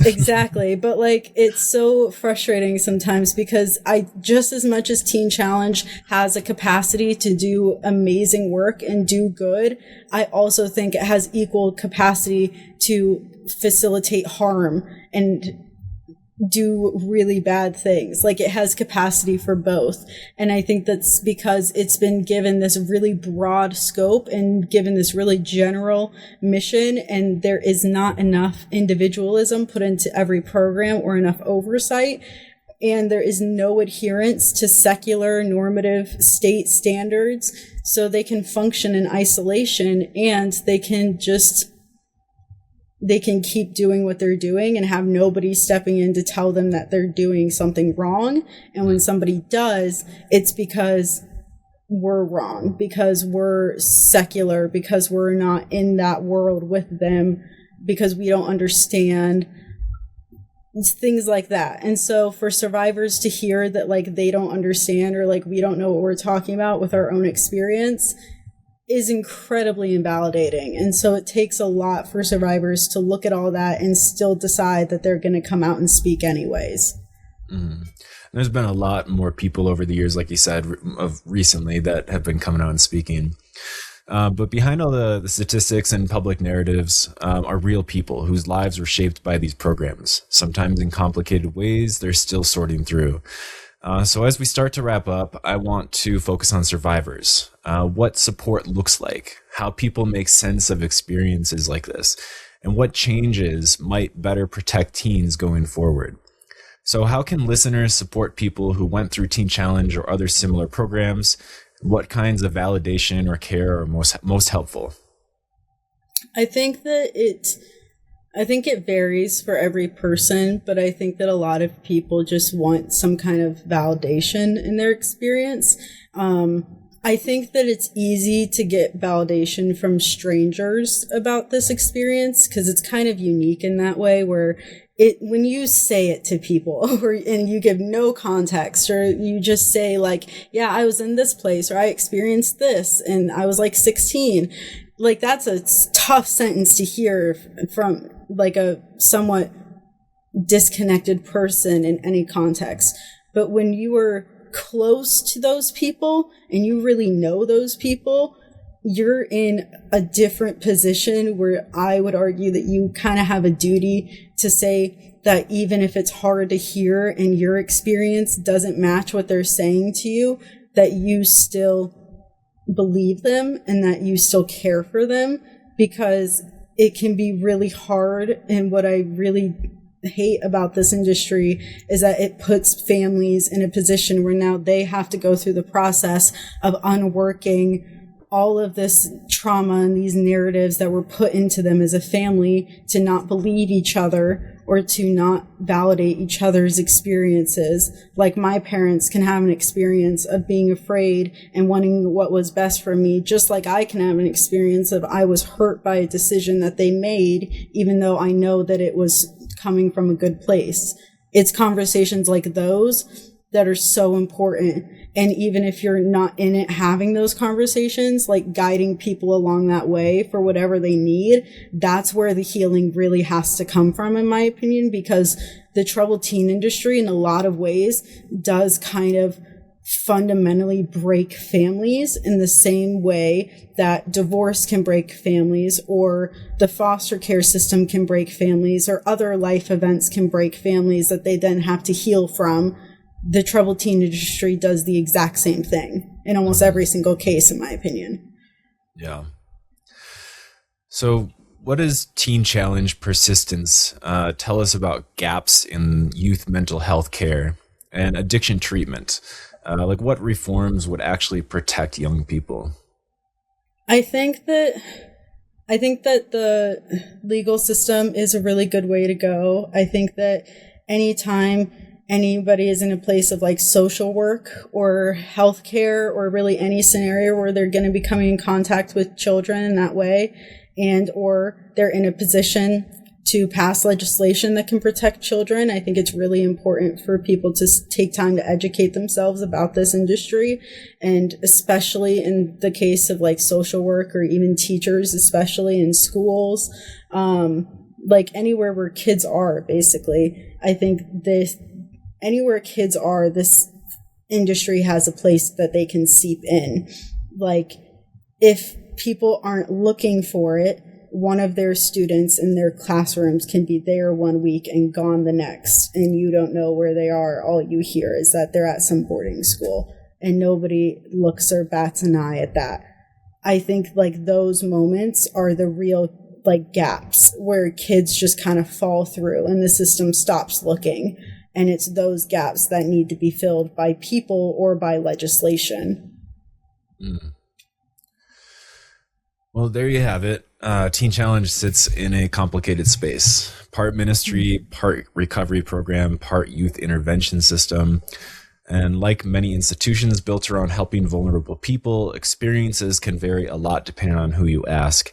Exactly. But like, it's so frustrating sometimes, because just as much as Teen Challenge has a capacity to do amazing work and do good, I also think it has equal capacity to facilitate harm and do really bad things. Like, it has capacity for both. And I think that's because it's been given this really broad scope and given this really general mission, and there is not enough individualism put into every program or enough oversight. And there is no adherence to secular normative state standards, so they can function in isolation, and they can just they can keep doing what they're doing and have nobody stepping in to tell them that they're doing something wrong. And when somebody does, it's because we're wrong, because we're secular, because we're not in that world with them, because we don't understand things like that. And so for survivors to hear that like they don't understand, or like we don't know what we're talking about with our own experience, is incredibly invalidating. And so it takes a lot for survivors to look at all that and still decide that they're going to come out and speak anyways. There's been a lot more people over the years, like you said, of recently that have been coming out and speaking. But behind all the statistics and public narratives are real people whose lives were shaped by these programs. Sometimes in complicated ways they're still sorting through. So as we start to wrap up, I want to focus on survivors, what support looks like, how people make sense of experiences like this, and what changes might better protect teens going forward. So how can listeners support people who went through Teen Challenge or other similar programs? What kinds of validation or care are most helpful? I think it varies for every person, but I think that a lot of people just want some kind of validation in their experience. I think that it's easy to get validation from strangers about this experience because it's kind of unique in that way, where when you say it to people and you give no context, or you just say like, yeah, I was in this place, or I experienced this and I was like 16, like that's a tough sentence to hear from like a somewhat disconnected person in any context. But when you are close to those people and you really know those people, you're in a different position where I would argue that you kind of have a duty to say that even if it's hard to hear and your experience doesn't match what they're saying to you, that you still believe them and that you still care for them, because it can be really hard. And what I really hate about this industry is that it puts families in a position where now they have to go through the process of unworking all of this trauma and these narratives that were put into them as a family, to not believe each other or to not validate each other's experiences. Like my parents can have an experience of being afraid and wanting what was best for me, just like I can have an experience of I was hurt by a decision that they made, even though I know that it was coming from a good place. It's conversations like those that are so important. And even if you're not in it having those conversations, like guiding people along that way for whatever they need, that's where the healing really has to come from, in my opinion, because the troubled teen industry in a lot of ways does kind of fundamentally break families in the same way that divorce can break families, or the foster care system can break families, or other life events can break families that they then have to heal from. The troubled teen industry does the exact same thing in almost every single case, in my opinion. Yeah. So what does Teen Challenge persistence tell us about gaps in youth mental health care and addiction treatment? Like what reforms would actually protect young people? I think that the legal system is a really good way to go. I think that anytime anybody is in a place of like social work or healthcare, or really any scenario where they're going to be coming in contact with children in that way, and or they're in a position to pass legislation that can protect children, I think it's really important for people to take time to educate themselves about this industry. And especially in the case of like social work, or even teachers, especially in schools, like anywhere where kids are, basically, I think anywhere kids are, this industry has a place that they can seep in. Like, if people aren't looking for it, one of their students in their classrooms can be there 1 week and gone the next, and you don't know where they are. All you hear is that they're at some boarding school, and nobody looks or bats an eye at that. I think like those moments are the real like gaps where kids just kind of fall through and the system stops looking. And it's those gaps that need to be filled by people or by legislation. Well, there you have it. Teen Challenge sits in a complicated space. Part ministry, part recovery program, part youth intervention system. And like many institutions built around helping vulnerable people, experiences can vary a lot depending on who you ask.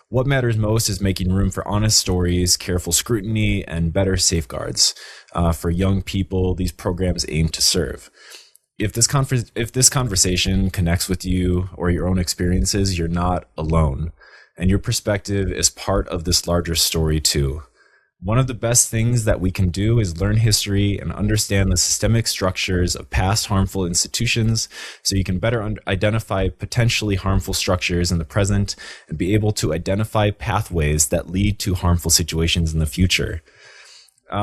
What matters most is making room for honest stories, careful scrutiny, and better safeguards for young people these programs aim to serve. If this conversation connects with you or your own experiences, you're not alone, and your perspective is part of this larger story too. One of the best things that we can do is learn history and understand the systemic structures of past harmful institutions so you can better identify potentially harmful structures in the present and be able to identify pathways that lead to harmful situations in the future.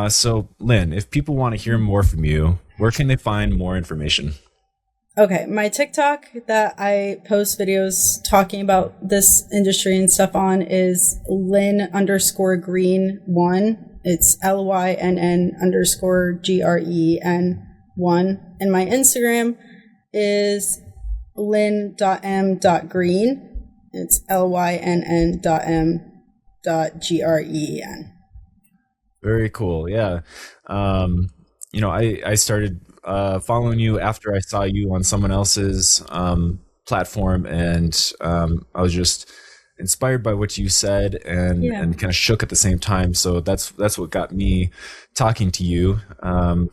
So, Lynn, if people want to hear more from you, where can they find more information? Okay, my TikTok that I post videos talking about this industry and stuff on is Lynn_Green1. It's LYNN_GREN1. And my Instagram is lynn.m.green. It's LYNN.m.GREN. Very cool. Yeah. I started following you after I saw you on someone else's platform, and I was just inspired by what you said and kind of shook at the same time. So that's what got me talking to you. No,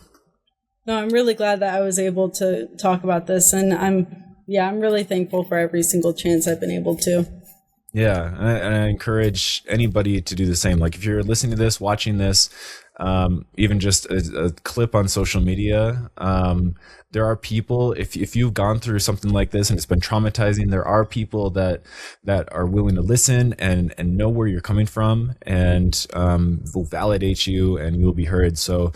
I'm really glad that I was able to talk about this, and I'm really thankful for every single chance I've been able to. Yeah, and I encourage anybody to do the same. Like if you're listening to this, watching this, even just a clip on social media, there are people, if you've gone through something like this and it's been traumatizing, there are people that are willing to listen and know where you're coming from, and will validate you, and you'll be heard. So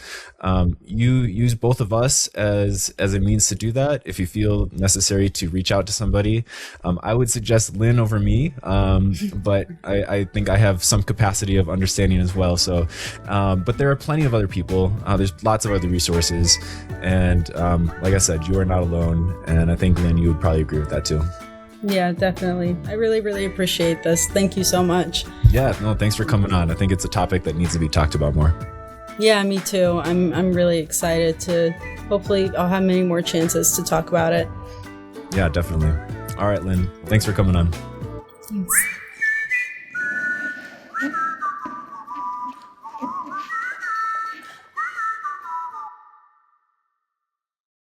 you use both of us as a means to do that. If you feel necessary to reach out to somebody, I would suggest Lynn over me, but I think I have some capacity of understanding as well. So, but there are plenty of other people. There's lots of other resources, and like I said, you are not alone, and I think, Lynn, you would probably agree with that too. Yeah, definitely. I really, really appreciate this. Thank you so much. Yeah, no, thanks for coming on. I think it's a topic that needs to be talked about more. Yeah, me too. I'm really excited to, hopefully I'll have many more chances to talk about it. Yeah, definitely. All right, Lynn, thanks for coming on. Thanks.